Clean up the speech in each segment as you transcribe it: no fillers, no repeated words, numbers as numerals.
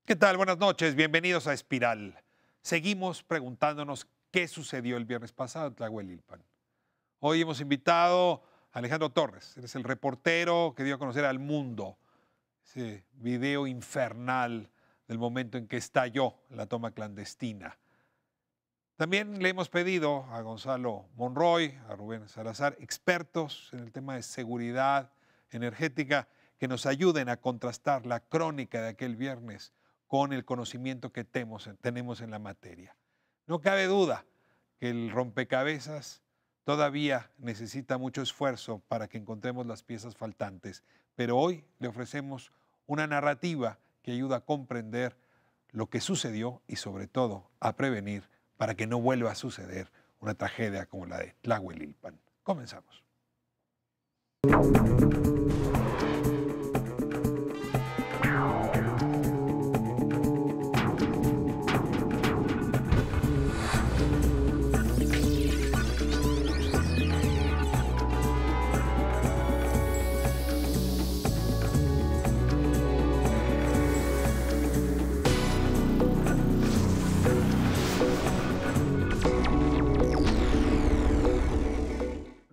¿Qué tal? Buenas noches, bienvenidos a Espiral. Seguimos preguntándonos qué sucedió el viernes pasado en Tlahuelilpan. Hoy hemos invitado a Alejandro Torres, él es el reportero que dio a conocer al mundo ese video infernal del momento en que estalló la toma clandestina. También le hemos pedido a Gonzalo Monroy, a Rubén Salazar, expertos en el tema de seguridad energética, que nos ayuden a contrastar la crónica de aquel viernes con el conocimiento que tenemos en la materia. No cabe duda que el rompecabezas todavía necesita mucho esfuerzo para que encontremos las piezas faltantes, pero hoy le ofrecemos una narrativa que ayuda a comprender lo que sucedió y sobre todo a prevenir para que no vuelva a suceder una tragedia como la de Tlahuelilpan. Comenzamos.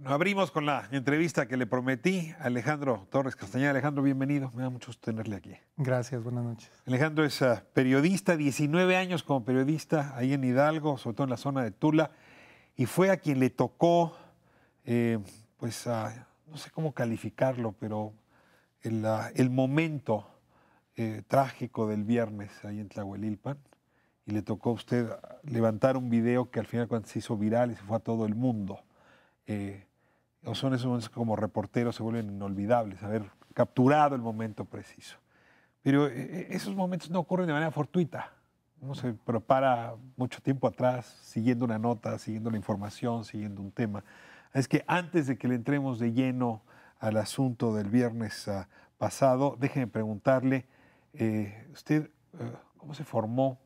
Abrimos con la entrevista que le prometí a Alejandro Torres Castañeda. Alejandro, bienvenido. Me da mucho gusto tenerle aquí. Gracias, buenas noches. Alejandro es periodista, 19 años como periodista ahí en Hidalgo, sobre todo en la zona de Tula, y fue a quien le tocó, no sé cómo calificarlo, pero el momento trágico del viernes ahí en Tlahuelilpan, y le tocó a usted levantar un video que al final cuando se hizo viral y se fue a todo el mundo. Son esos momentos que como reporteros se vuelven inolvidables, haber capturado el momento preciso. Pero esos momentos no ocurren de manera fortuita. Uno se prepara mucho tiempo atrás, siguiendo una nota, siguiendo la información, siguiendo un tema. Es que antes de que le entremos de lleno al asunto del viernes pasado, déjeme preguntarle, usted, ¿cómo se formó?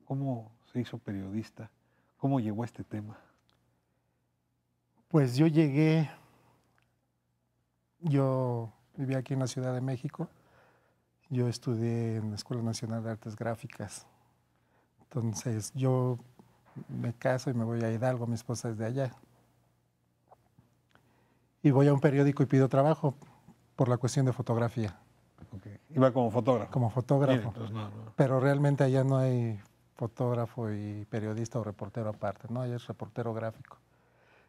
¿Cómo se hizo periodista? ¿Cómo llegó a este tema? Pues yo vivía aquí en la Ciudad de México, yo estudié en la Escuela Nacional de Artes Gráficas, entonces yo me caso y me voy a Hidalgo, mi esposa es de allá, y voy a un periódico y pido trabajo por la cuestión de fotografía. Okay. Iba como fotógrafo. Como fotógrafo, Bien, entonces no. Pero realmente allá no hay fotógrafo y periodista o reportero aparte, ¿no? Allá es reportero gráfico.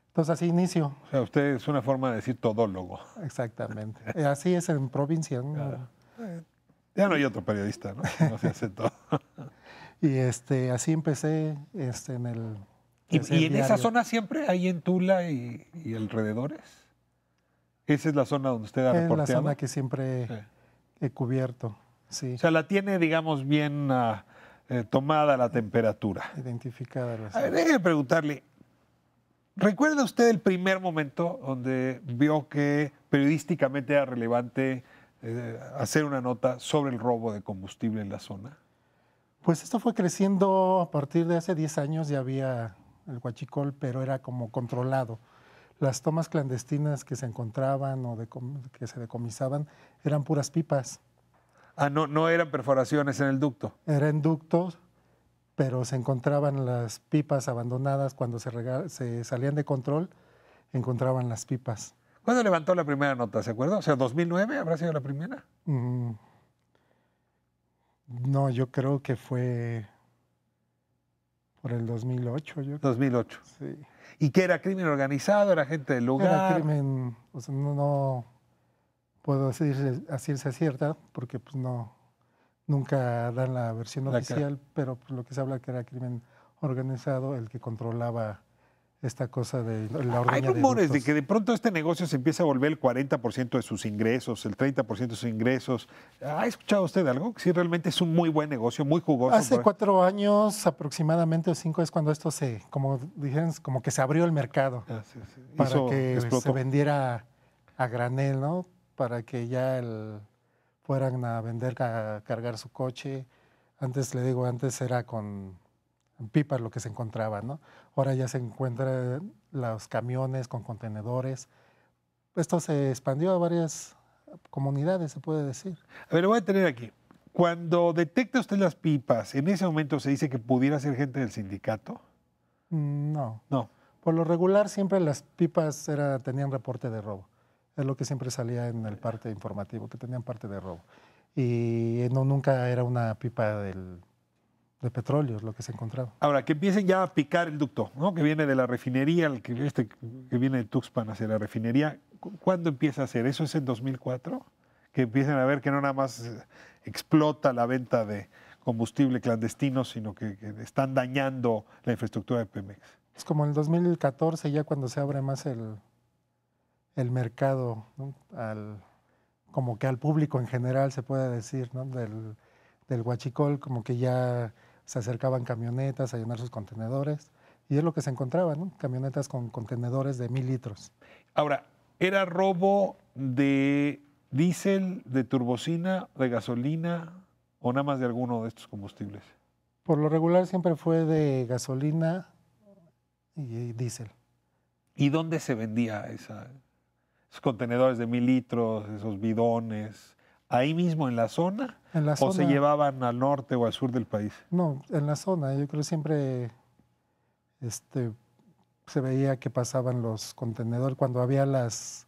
Entonces así inicio. O sea, usted es una forma de decir todólogo. Exactamente. Así es en provincia, ¿no? Claro. Ya no hay otro periodista, ¿no? No se hace todo. Y así empecé en el... ¿Y en esa zona siempre, ahí en Tula y alrededores? ¿Esa es la zona donde usted ha reporteado? Es la zona que siempre he cubierto, sí. O sea, la tiene, digamos, bien tomada la temperatura. Identificada. A ver, déjeme preguntarle, ¿recuerda usted el primer momento donde vio que periodísticamente era relevante hacer una nota sobre el robo de combustible en la zona? Pues esto fue creciendo a partir de hace 10 años, ya había el huachicol, pero era como controlado. Las tomas clandestinas que se encontraban o que se decomisaban eran puras pipas. Ah, no eran perforaciones en el ducto. Eran ductos, pero se encontraban las pipas abandonadas cuando se salían de control, encontraban las pipas. ¿Cuándo levantó la primera nota, se acuerda? O sea, ¿2009 habrá sido la primera? No, yo creo que fue por el 2008. 2008. Sí. ¿Y qué era? ¿Crimen organizado? ¿Era gente del lugar? Era crimen, o sea, no puedo decir a ciencia cierta, porque pues nunca dan la versión oficial, pero pues, lo que se habla que era crimen organizado, el que controlaba esta cosa de la ordeña. Hay rumores de que de pronto este negocio se empieza a volver el 40% de sus ingresos, el 30% de sus ingresos. ¿Ha escuchado usted algo? Sí, realmente es un muy buen negocio, muy jugoso. Hace 4 años aproximadamente, o 5, es cuando esto como dijeron, como que se abrió el mercado para que se vendiera a granel, ¿no? Para que ya fueran a vender, a cargar su coche. Antes era con pipas lo que se encontraba, ¿no? Ahora ya se encuentran los camiones con contenedores. Esto se expandió a varias comunidades, se puede decir. A ver, lo voy a tener aquí. Cuando detecta usted las pipas, ¿en ese momento se dice que pudiera ser gente del sindicato? No. No. Por lo regular siempre las pipas tenían reporte de robo. Es lo que siempre salía en el parte informativo, que tenían parte de robo. Y nunca era una pipa de petróleo lo que se encontraba. Ahora, que empiecen ya a picar el ducto, ¿no? Que viene de la refinería, que viene de Tuxpan hacia la refinería. ¿Cuándo empieza a hacer? ¿Eso es en 2004? Que empiecen a ver que no nada más explota la venta de combustible clandestino, sino que están dañando la infraestructura de Pemex. Es como en el 2014, ya cuando se abre más el mercado, ¿no? Como que al público en general se puede decir, ¿no? Del huachicol, como que ya se acercaban camionetas a llenar sus contenedores, y es lo que se encontraba, ¿no? Camionetas con contenedores de 1000 litros. Ahora, ¿era robo de diésel, de turbocina, de gasolina o nada más de alguno de estos combustibles? Por lo regular siempre fue de gasolina y diésel. ¿Y dónde se vendía esos contenedores de 1000 litros, esos bidones? ¿Ahí mismo en la zona? En la zona. ¿O se llevaban al norte o al sur del país? No, en la zona. Yo creo que siempre se veía que pasaban los contenedores. Cuando había los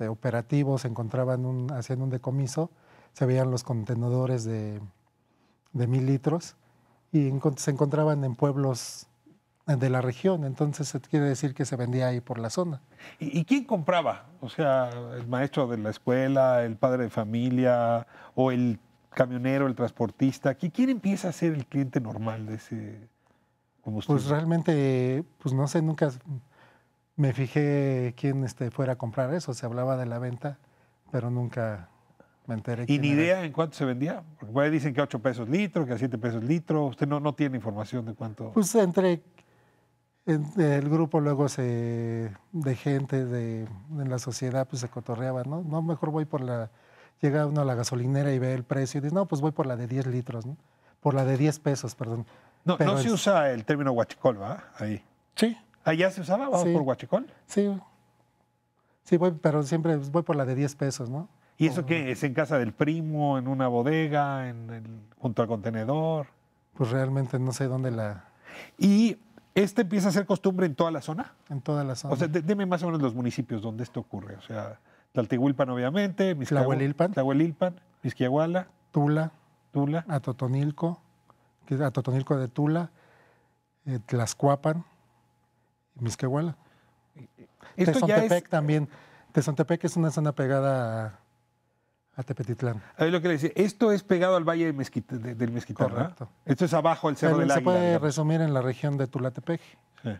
operativos, se encontraban hacían un decomiso, se veían los contenedores de 1000 litros y se encontraban en pueblos de la región. Entonces quiere decir que se vendía ahí por la zona. ¿Y quién compraba? O sea, el maestro de la escuela, el padre de familia o el camionero, el transportista. ¿Quién empieza a ser el cliente normal de ese combustible? Pues realmente, pues no sé, nunca me fijé quién fuera a comprar eso. Se hablaba de la venta, pero nunca me enteré. ¿Y ni idea en cuánto se vendía? Porque por ahí dicen que a 8 pesos litro, que a 7 pesos litro. Usted no tiene información de cuánto. Pues el grupo luego de gente en la sociedad pues se cotorreaba, ¿no? No, mejor voy llega uno a la gasolinera y ve el precio y dice, no, pues voy por la de 10 litros, ¿no? Por la de 10 pesos, perdón. No se usa el término huachicol, ¿va? Ahí. Sí. ¿Allá se usaba? ¿Vamos por huachicol? Sí. Sí, pero siempre voy por la de 10 pesos, ¿no? ¿Y eso qué? ¿Es en casa del primo, en una bodega, junto al contenedor? Pues realmente no sé dónde ¿Y empieza a ser costumbre en toda la zona? En toda la zona. O sea, deme más o menos los municipios donde esto ocurre. O sea, Tlaltehuilpan, obviamente, Tlahuelilpan, Mixquiahuala, Tula, Atotonilco de Tula, Tlaxcuapan y Mixquiahuala. Tezontepec también. Tezontepec es una zona pegada a Tepetitlán. A ver lo que le decía. Esto es pegado al valle del Mezquital, correcto. ¿verdad? Esto es abajo del Cerro del Águila. Se puede digamos. resumir en la región de Tulatepec. Sí.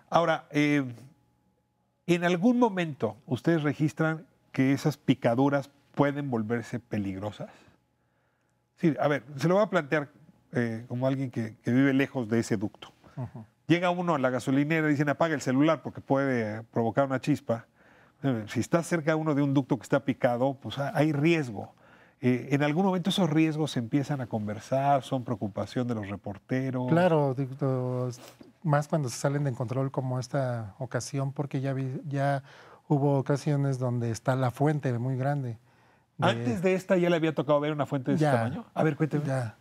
Ahora, en algún momento, ¿ustedes registran que esas picaduras pueden volverse peligrosas? Sí, a ver, se lo voy a plantear como alguien que vive lejos de ese ducto. Llega uno a la gasolinera y dicen apaga el celular porque puede provocar una chispa. Si está cerca uno de un ducto que está picado, pues hay riesgo. En algún momento esos riesgos se empiezan a conversar, son preocupación de los reporteros. Claro, más cuando se salen de control como esta ocasión, porque ya hubo ocasiones donde está la fuente muy grande. Antes de esta ya le había tocado ver una fuente de ese tamaño. A ver, cuénteme. Ya,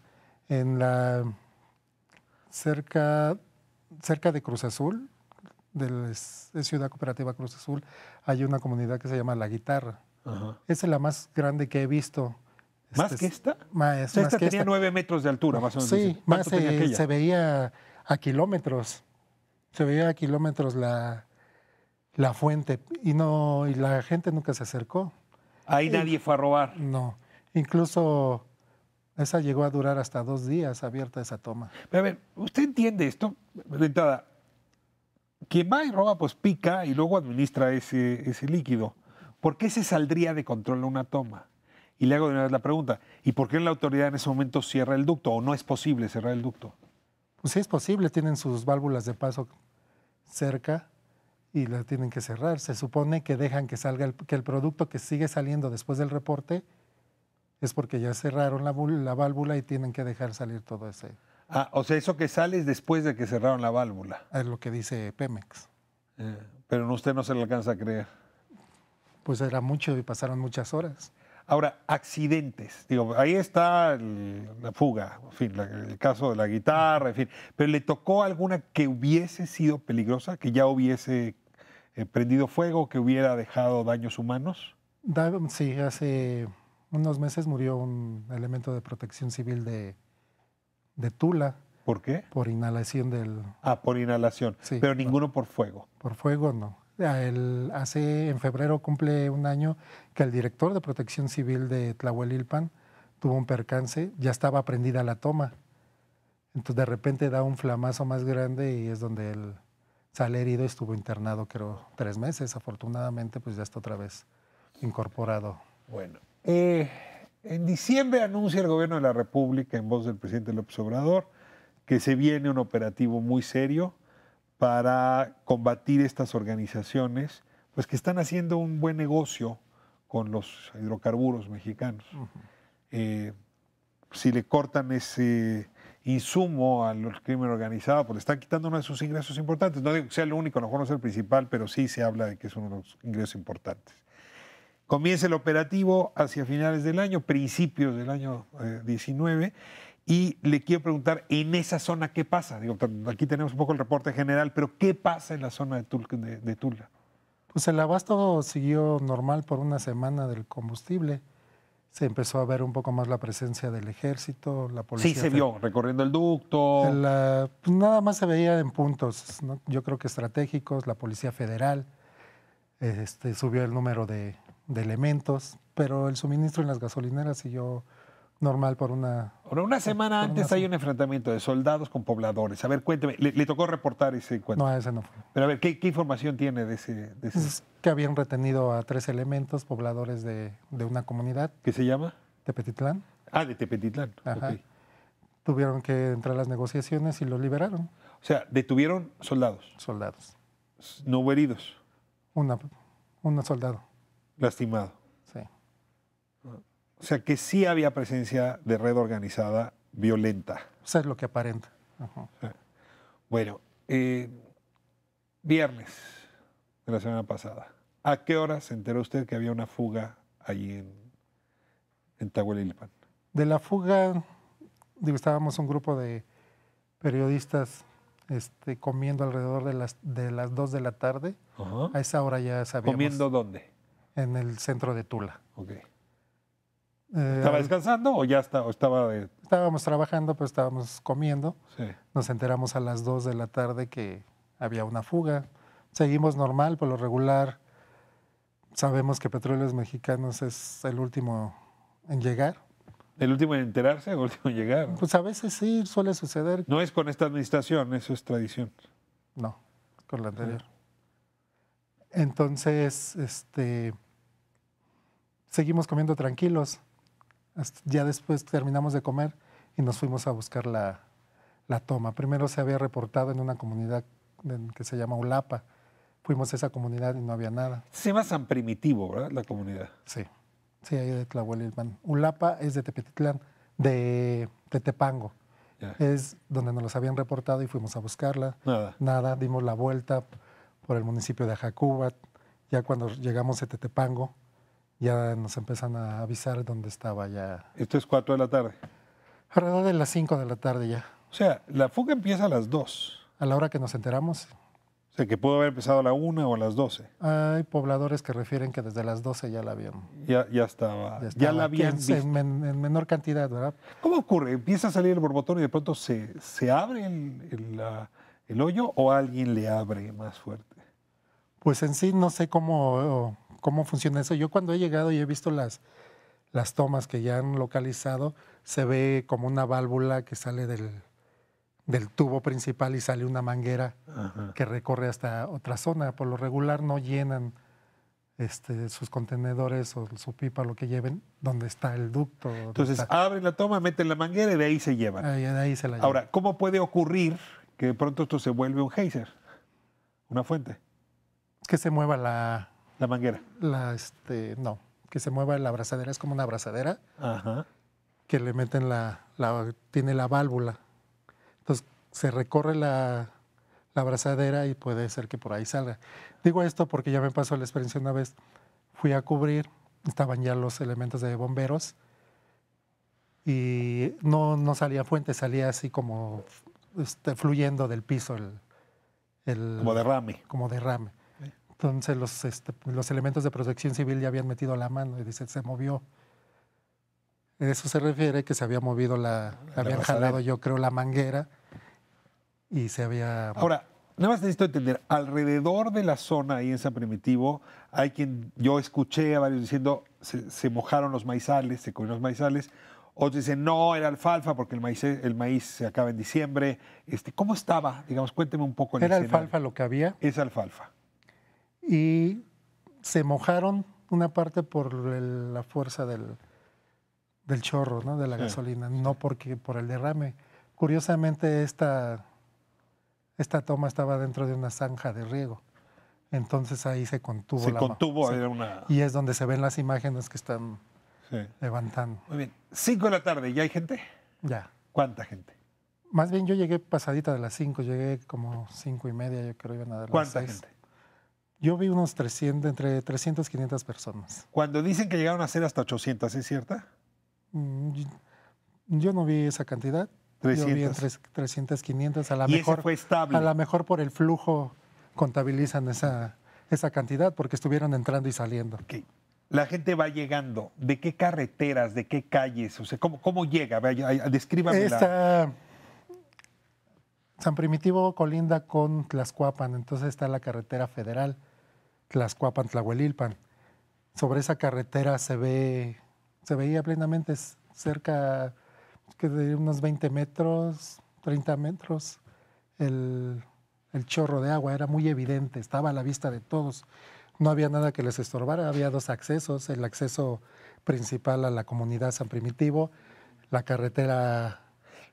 cerca de Cruz Azul, de Ciudad Cooperativa Cruz Azul, hay una comunidad que se llama La Guitarra. Ajá. Esa es la más grande que he visto. ¿Más que esta? Esta tenía 9 metros de altura, más o menos. Sí, más se veía a kilómetros. Se veía a kilómetros la fuente y la gente nunca se acercó. Ahí nadie fue a robar. No. Incluso esa llegó a durar hasta 2 días abierta esa toma. Pero a ver, ¿usted entiende esto? De entrada, quien va y roba, pues pica y luego administra ese líquido. ¿Por qué se saldría de control una toma? Y le hago de una vez la pregunta, ¿y por qué la autoridad en ese momento cierra el ducto o no es posible cerrar el ducto? Pues sí es posible, tienen sus válvulas de paso cerca y la tienen que cerrar. Se supone que dejan que salga que el producto que sigue saliendo después del reporte es porque ya cerraron la válvula y tienen que dejar salir todo ese. Ah, o sea, eso que sale es después de que cerraron la válvula. Es lo que dice Pemex. Pero usted no se le alcanza a creer. Pues era mucho y pasaron muchas horas. Ahora, accidentes. Digo, ahí está la fuga, en fin, el caso de la guitarra, en fin. Pero ¿le tocó alguna que hubiese sido peligrosa, que ya hubiese prendido fuego, que hubiera dejado daños humanos? Sí, hace unos meses murió un elemento de protección civil de Tula. ¿Por qué? Por inhalación del... Ah, por inhalación, sí, pero ninguno por fuego. Por fuego no. En febrero cumple un año que el director de Protección Civil de Tlahuelilpan tuvo un percance, ya estaba prendida la toma. Entonces de repente da un flamazo más grande y es donde él sale herido, estuvo internado creo 3 meses. Afortunadamente pues ya está otra vez incorporado. Bueno, en diciembre anuncia el gobierno de la República, en voz del presidente López Obrador, que se viene un operativo muy serio para combatir estas organizaciones, pues que están haciendo un buen negocio con los hidrocarburos mexicanos. Si le cortan ese insumo al crimen organizado, pues le están quitando uno de sus ingresos importantes. No digo que sea el único, a lo mejor no es el principal, pero sí se habla de que es uno de los ingresos importantes. Comienza el operativo hacia finales del año, principios del año 19, y le quiero preguntar, en esa zona, ¿qué pasa? Digo, aquí tenemos un poco el reporte general, pero ¿qué pasa en la zona de Tula? Pues el abasto siguió normal por una semana del combustible. Se empezó a ver un poco más la presencia del ejército, la policía. Sí, se vio, recorriendo el ducto. Pues nada más se veía en puntos, ¿no? Yo creo que estratégicos, la Policía Federal subió el número de elementos, pero el suministro en las gasolineras siguió normal por una... Ahora, una semana antes hay un enfrentamiento de soldados con pobladores. A ver, cuénteme, ¿le tocó reportar ese encuentro? No, ese no fue. Pero a ver, ¿qué información tiene de ese? Es que habían retenido a 3 elementos pobladores de una comunidad. ¿Qué se llama? Tepetitlán. Ah, de Tepetitlán. Ajá. Okay. Tuvieron que entrar a las negociaciones y los liberaron. O sea, detuvieron soldados. Soldados. No hubo heridos. Un soldado. Lastimado. Sí. O sea que sí había presencia de red organizada violenta. Eso es lo que aparenta. Ajá. Bueno, viernes de la semana pasada. ¿A qué hora se enteró usted que había una fuga allí en Tlahuelilpan? De la fuga, estábamos un grupo de periodistas comiendo alrededor de las 2 de la tarde. Ajá. A esa hora ya sabíamos. ¿Comiendo dónde? En el centro de Tula. Okay. ¿Estaba descansando o ya estaba Estábamos trabajando, pero estábamos comiendo. Sí. Nos enteramos a las 2 de la tarde que había una fuga. Seguimos normal, por lo regular. Sabemos que Petróleos Mexicanos es el último en llegar. ¿El último en enterarse o el último en llegar? Pues a veces sí, suele suceder. No es con esta administración, eso es tradición. No, con la anterior. Entonces, seguimos comiendo tranquilos. Ya después terminamos de comer y nos fuimos a buscar la toma. Primero se había reportado en una comunidad que se llama Ulapa. Fuimos a esa comunidad y no había nada. Se llama San Primitivo, ¿verdad? La comunidad. Sí, ahí de Tlahuelilpan. Ulapa es de Tepetitlán, de Tetepango. Ya. Es donde nos los habían reportado y fuimos a buscarla. Nada, dimos la vuelta por el municipio de Ajacúbat. Ya cuando llegamos a Tetepango, ya nos empiezan a avisar dónde estaba ya. Esto es 4 de la tarde. Alrededor de las 5 de la tarde ya. O sea, la fuga empieza a las 2. A la hora que nos enteramos. O sea, que pudo haber empezado a la 1 o a las 12. Hay pobladores que refieren que desde las 12 ya la habían. Ya estaba. Ya la habían visto. En menor cantidad, ¿verdad? ¿Cómo ocurre? ¿Empieza a salir el borbotón y de pronto se abre el hoyo o alguien le abre más fuerte? Pues en sí no sé cómo funciona eso. Yo cuando he llegado y he visto las tomas que ya han localizado, se ve como una válvula que sale del tubo principal y sale una manguera. Ajá. Que recorre hasta otra zona. Por lo regular no llenan sus contenedores o su pipa, lo que lleven, donde está el ducto. Entonces abren la toma, meten la manguera y de ahí se llevan. De ahí se la llevan. Ahora, ¿cómo puede ocurrir que de pronto esto se vuelve un geyser? Una fuente. Que se mueva la manguera. No, que se mueva la abrazadera. Es como una abrazadera. Ajá. Que le meten tiene la válvula. Entonces se recorre la abrazadera y puede ser que por ahí salga. Digo esto porque ya me pasó la experiencia una vez. Fui a cubrir estaban ya los elementos de bomberos y no salía fuente, salía así como fluyendo del piso como derrame. Como derrame. Entonces los elementos de protección civil ya habían metido la mano y dice, se movió. Eso se refiere que se había movido habían jalado, yo creo, la manguera y se había... Ahora, nada más necesito entender, alrededor de la zona ahí en San Primitivo, hay quien, yo escuché a varios diciendo, se mojaron los maizales, se comieron los maizales. Otros dicen, no, era alfalfa porque el maíz se acaba en diciembre. ¿Cómo estaba? Digamos, cuénteme un poco el Era escenario. Alfalfa lo que había. Es alfalfa. Y se mojaron una parte por la fuerza del chorro, ¿no? De la gasolina, no por el derrame. Curiosamente, esta toma estaba dentro de una zanja de riego. Entonces ahí se contuvo. Se contuvo, era una... Y es donde se ven las imágenes que están levantando. Muy bien. 5 de la tarde, ¿ya hay gente? Ya. ¿Cuánta gente? Más bien yo llegué pasadita de las 5, llegué como 5:30, yo creo iban a dar las 6. ¿Cuánta gente? Yo vi unos 300, entre 300 y 500 personas. Cuando dicen que llegaron a ser hasta 800, ¿es cierta? Yo no vi esa cantidad. 300. Yo vi entre 300 y 500. ¿Y ese fue estable? A lo mejor por el flujo contabilizan esa cantidad porque estuvieron entrando y saliendo. Okay. La gente va llegando. ¿De qué carreteras, de qué calles? O sea, ¿cómo llega? Descríbamela. San Primitivo colinda con Tlaxcuapan, entonces está la carretera federal Tlaxcuapan-Tlahuelilpan. Sobre esa carretera se veía plenamente cerca de unos 20 metros, 30 metros, el chorro de agua, era muy evidente, estaba a la vista de todos. No había nada que les estorbara, había 2 accesos, el acceso principal a la comunidad San Primitivo, la carretera...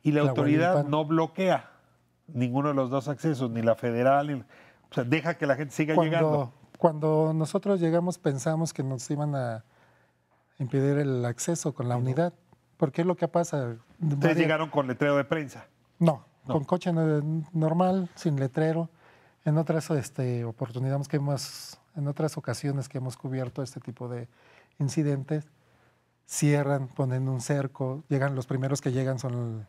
Y la autoridad no bloquea ninguno de los 2 accesos, ni la federal, o sea, deja que la gente siga llegando. Cuando nosotros llegamos pensamos que nos iban a impedir el acceso con la unidad, porque es lo que pasa. ¿Ustedes llegaron con letrero de prensa? No, con coche normal, sin letrero. En otras oportunidades en otras ocasiones que hemos cubierto este tipo de incidentes, cierran, ponen un cerco, los primeros que llegan son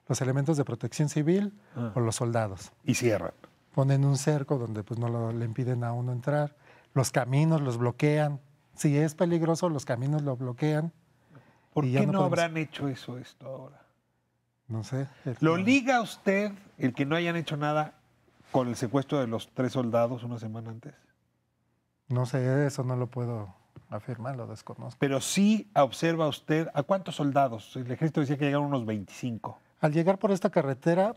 los elementos de protección civil o los soldados. Y cierran. Ponen un cerco donde pues no le impiden a uno entrar. Los caminos los bloquean. Si es peligroso, los caminos lo bloquean. ¿Por qué no habrán hecho esto ahora? No sé. ¿Lo liga usted, el que no hayan hecho nada, con el secuestro de los 3 soldados una semana antes? No sé, eso no lo puedo afirmar, lo desconozco. Pero sí observa usted, ¿a cuántos soldados? El ejército decía que llegaron unos 25. Al llegar por esta carretera,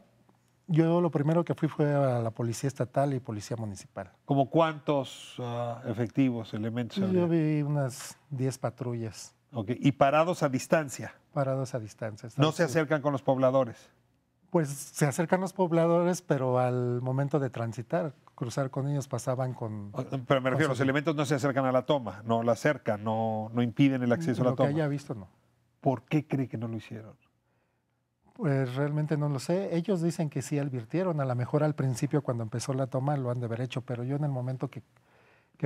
yo lo primero que fui fue a la policía estatal y policía municipal. ¿Cómo cuántos efectivos, elementos? Yo vi unas 10 patrullas. Okay. ¿Y parados a distancia? Parados a distancia. ¿No se acercan con los pobladores? Pues se acercan los pobladores, pero al momento de transitar, cruzar con ellos, pasaban con... Pero me refiero, los elementos no se acercan a la toma, no la acercan, no impiden el acceso a la toma. Lo que haya visto, no. ¿Por qué cree que no lo hicieron? Pues realmente no lo sé. Ellos dicen que sí advirtieron. A lo mejor al principio, cuando empezó la toma, lo han de haber hecho, pero yo en el momento que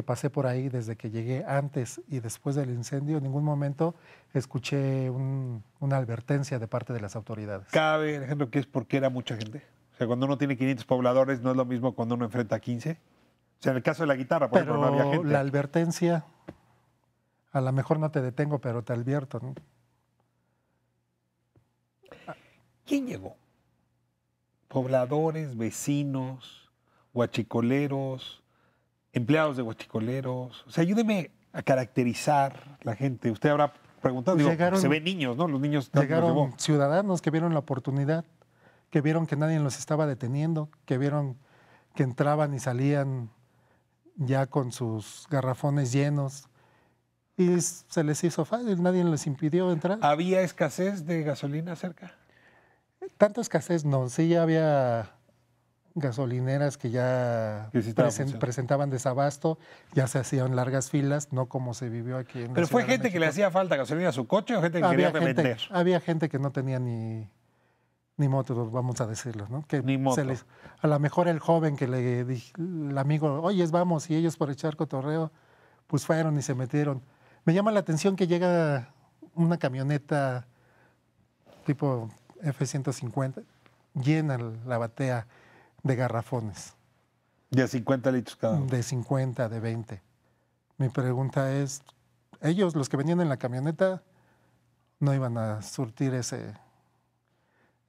pasé por ahí, desde que llegué antes y después del incendio, en ningún momento escuché una advertencia de parte de las autoridades. ¿Cabe el ejemplo que es porque era mucha gente? O sea, cuando uno tiene 500 pobladores, ¿no es lo mismo cuando uno enfrenta a 15? O sea, en el caso de la guitarra, por ejemplo, no había gente. La advertencia, a lo mejor no te detengo, pero te advierto, ¿no? ¿Quién llegó? Pobladores, vecinos, huachicoleros, empleados de huachicoleros. O sea, ayúdeme a caracterizar la gente. Usted habrá preguntado, se ven niños, ¿no? Los niños llegaron ciudadanos que vieron la oportunidad, que vieron que nadie los estaba deteniendo, que vieron que entraban y salían ya con sus garrafones llenos. Y se les hizo fácil, nadie les impidió entrar. ¿Había escasez de gasolina cerca? Tanta escasez no, sí había gasolineras que ya presentaban desabasto, ya se hacían largas filas, no como se vivió aquí en ¿Pero fue gente que le hacía falta gasolina a su coche o gente que quería revender? Había gente que no tenía ni moto, vamos a decirlo, ¿no? Que ni moto. A lo mejor el joven que el amigo, oye, vamos, y ellos por echar cotorreo, pues fueron y se metieron. Me llama la atención que llega una camioneta tipo F-150, llena la batea de garrafones. De 50 litros cada uno. De 50, de 20. Mi pregunta es, ellos, los que venían en la camioneta, no iban a surtir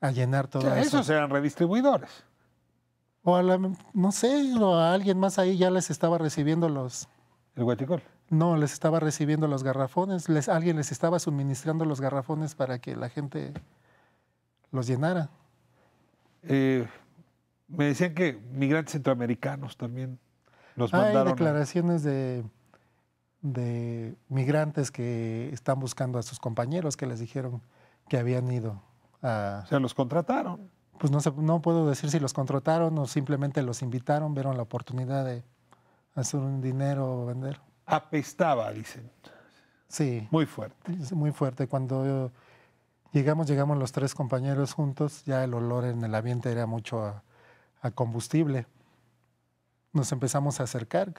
a llenar todo eso. Esos eran redistribuidores. O no sé, o a alguien más ahí ya les estaba recibiendo ¿El huachicol? No, les estaba recibiendo los garrafones. Alguien les estaba suministrando los garrafones para que la gente los llenara. Me decían que migrantes centroamericanos también los mandaron. Hay declaraciones de migrantes que están buscando a sus compañeros que les dijeron que habían ido a... O sea, los contrataron. Pues no puedo decir si los contrataron o simplemente los invitaron, vieron la oportunidad de hacer un dinero o vender. Apestaba, dicen. Sí. Muy fuerte. Muy fuerte. Cuando llegamos los 3 compañeros juntos, ya el olor en el ambiente era mucho a combustible. Nos empezamos a acercar.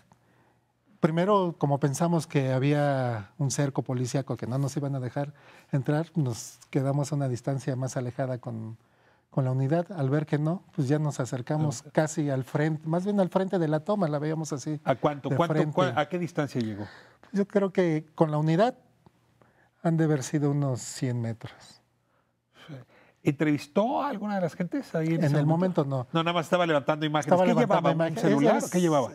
Primero, como pensamos que había un cerco policíaco que no nos iban a dejar entrar, nos quedamos a una distancia más alejada con la unidad. Al ver que no, pues ya nos acercamos casi al frente, más bien al frente de la toma, la veíamos así. ¿A cuánto? ¿A qué distancia llegó? Yo creo que con la unidad han de haber sido unos 100 metros. ¿Entrevistó a alguna de las gentes ahí en el momento? No. No, nada más estaba levantando imágenes. ¿Qué llevaba? ¿Un celular? ¿Qué llevaba?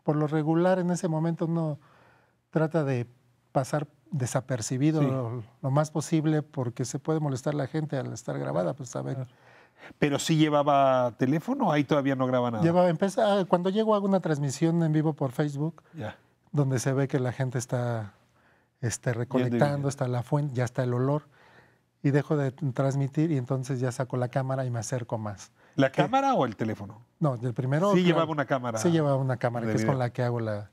Por lo regular en ese momento uno trata de pasar desapercibido lo más posible porque se puede molestar la gente al estar grabada, pues saber. ¿Pero sí llevaba teléfono? Ahí todavía no graba nada. Cuando llego hago una transmisión en vivo por Facebook, donde se ve que la gente está recolectando, está la fuente, ya está el olor, y dejo de transmitir y entonces ya saco la cámara y me acerco más. ¿La cámara o el teléfono? No, el primero... Sí, llevaba una cámara. Sí, llevaba una cámara, que es con la que hago la...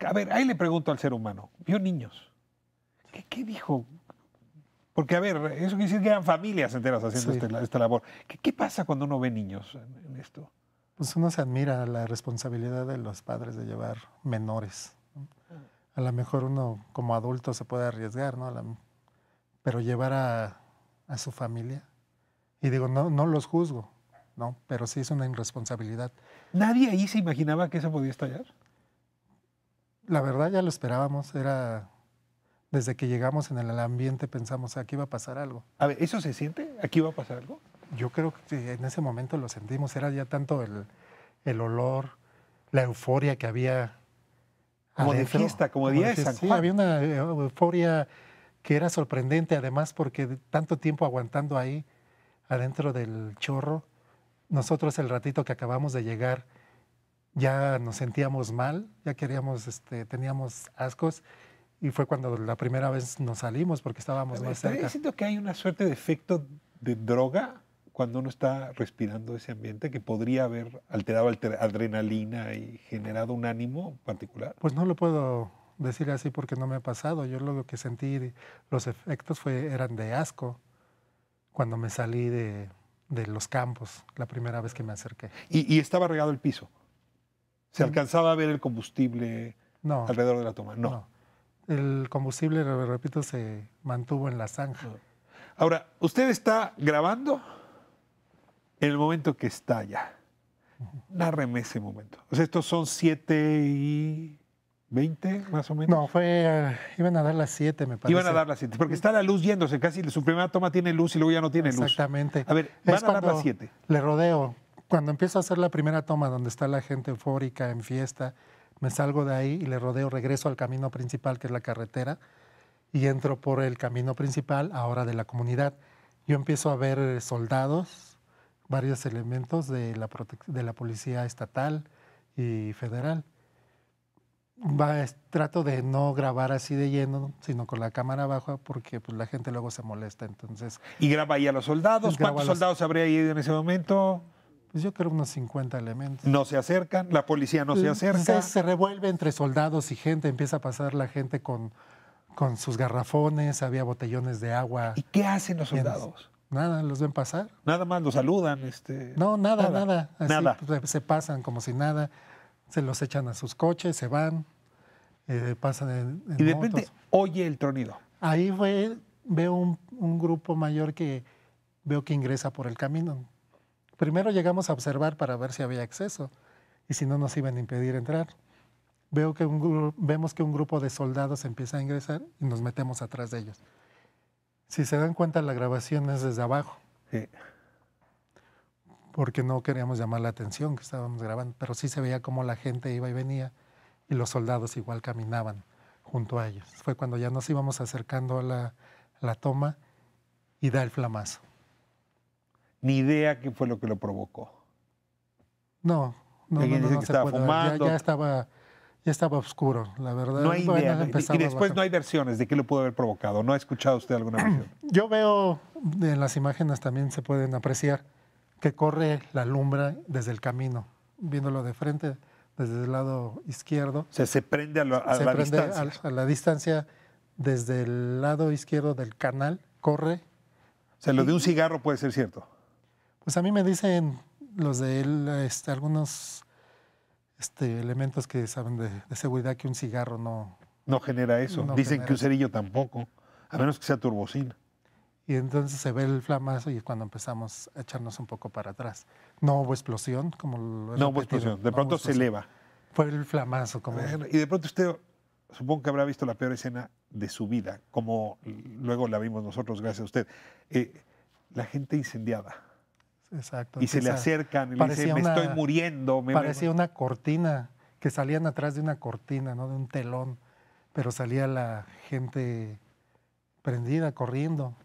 A ver, ahí le pregunto al ser humano. Vio niños. ¿Qué dijo? Porque, a ver, eso quiere decir que eran familias enteras haciendo esta labor. ¿Qué pasa cuando uno ve niños en esto? Pues uno se admira la responsabilidad de los padres de llevar menores. A lo mejor uno como adulto se puede arriesgar, ¿no? Pero llevar a su familia. Y digo, no los juzgo, ¿no? Pero sí es una irresponsabilidad. ¿Nadie ahí se imaginaba que eso podía estallar? La verdad ya lo esperábamos. Desde que llegamos en el ambiente pensamos, aquí va a pasar algo. A ver, ¿eso se siente? ¿Aquí va a pasar algo? Yo creo que en ese momento lo sentimos. Era ya tanto el olor, la euforia que había como adentro, de fiesta, como día de San Juan. Sí, había una euforia que era sorprendente, además, porque de tanto tiempo aguantando ahí, adentro del chorro, nosotros el ratito que acabamos de llegar, ya nos sentíamos mal, ya teníamos ascos, y fue cuando la primera vez nos salimos porque estábamos más cerca. ¿Está diciendo que hay una suerte de efecto de droga cuando uno está respirando ese ambiente que podría haber alterado adrenalina y generado un ánimo particular? Pues no lo puedo decir así porque no me ha pasado. Yo lo que sentí, los efectos eran de asco cuando me salí de los campos la primera vez que me acerqué. ¿Y estaba regado el piso? ¿Se alcanzaba a ver el combustible alrededor de la toma? No. El combustible, repito, se mantuvo en la zanja. Ahora, usted está grabando en el momento que estalla. Nárreme ese momento. O sea, estos son 7:20 más o menos. No, iban a dar las 7, me parece. Iban a dar las 7, porque está la luz yéndose. Casi su primera toma tiene luz y luego ya no tiene luz. Exactamente. A ver, van a dar las 7. Le rodeo. Cuando empiezo a hacer la primera toma donde está la gente eufórica en fiesta, me salgo de ahí y le rodeo, regreso al camino principal, que es la carretera, y entro por el camino principal, ahora de la comunidad. Yo empiezo a ver soldados, varios elementos de la policía estatal y federal. Trato de no grabar así de lleno, sino con la cámara baja, porque pues, la gente luego se molesta. Entonces, ¿y graba ahí a los soldados? ¿Cuántos soldados habría ahí en ese momento? Pues yo creo unos 50 elementos. ¿No se acercan? ¿La policía no se acerca? Se revuelve entre soldados y gente. Empieza a pasar la gente con sus garrafones, había botellones de agua. ¿Y qué hacen los soldados? Nada, los ven pasar. Nada más, los saludan. No, nada. Así, nada. Se pasan como si nada. Se los echan a sus coches, se van. pasan en Y de motos. repente oye el tronido. Ahí veo un grupo mayor que veo que ingresa por el camino. Primero llegamos a observar para ver si había acceso y si no nos iban a impedir entrar. Vemos que un grupo de soldados empieza a ingresar y nos metemos atrás de ellos. Si se dan cuenta, la grabación es desde abajo. Sí. Porque no queríamos llamar la atención que estábamos grabando, pero sí se veía cómo la gente iba y venía y los soldados igual caminaban junto a ellos. Fue cuando ya nos íbamos acercando a la toma y da el flamazo. Ni idea qué fue lo que lo provocó. No que se estaba puede. fumando. Ya estaba oscuro, la verdad. No hay idea. Y después a no hay versiones de qué lo pudo haber provocado. ¿No ha escuchado usted alguna versión? Yo veo, en las imágenes también se pueden apreciar, que corre la lumbre desde el camino, viéndolo de frente, desde el lado izquierdo. O sea, se prende a la distancia. A la distancia, desde el lado izquierdo del canal, corre. O sea, lo de un cigarro puede ser cierto. Pues a mí me dicen los de él, algunos elementos que saben de seguridad, que un cigarro no genera eso. No Dicen genera que un eso. cerillo tampoco, a menos que sea turbocina. Y entonces se ve el flamazo y es cuando empezamos a echarnos un poco para atrás. No hubo explosión, como lo he No hubo repetido. explosión. De pronto se eleva. Fue el flamazo. Como... Bueno, y de pronto usted, supongo que habrá visto la peor escena de su vida, como luego la vimos nosotros, gracias a usted. La gente incendiada. Exacto. Y se le acercan y le dicen, me estoy muriendo. Parecía una cortina, que salían atrás de una cortina, ¿no? De un telón, pero salía la gente prendida, corriendo.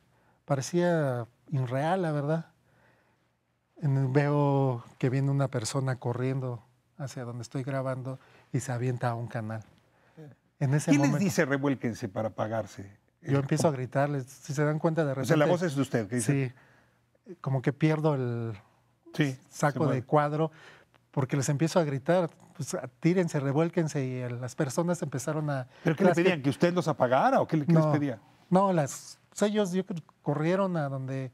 Parecía irreal, la verdad. Veo que viene una persona corriendo hacia donde estoy grabando y se avienta a un canal. En ese ¿Quién momento, les dice revuélquense para apagarse? Yo empiezo a gritarles, si se dan cuenta de repente. O sea, la voz es de usted. ¿Qué dice? Sí, como que pierdo el saco de cuadro porque les empiezo a gritar, pues tírense, revuélquense, y las personas empezaron a... ¿Pero qué le pedían? ¿Que usted los apagara o qué les pedía? No, ellos corrieron a donde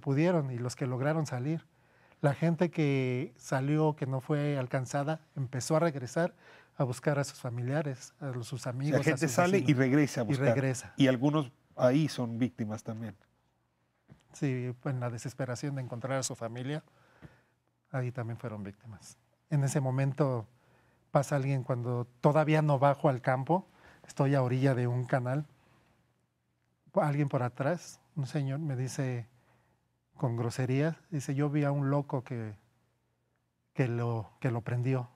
pudieron y los que lograron salir. La gente que salió, que no fue alcanzada, empezó a regresar a buscar a sus familiares, a sus amigos. La gente sale y regresa a buscar. Y regresa. Y algunos ahí son víctimas también. Sí, en la desesperación de encontrar a su familia, ahí también fueron víctimas. En ese momento pasa alguien cuando todavía no bajo al campo, estoy a orilla de un canal, alguien por atrás, un señor me dice con groserías, dice, yo vi a un loco que lo prendió.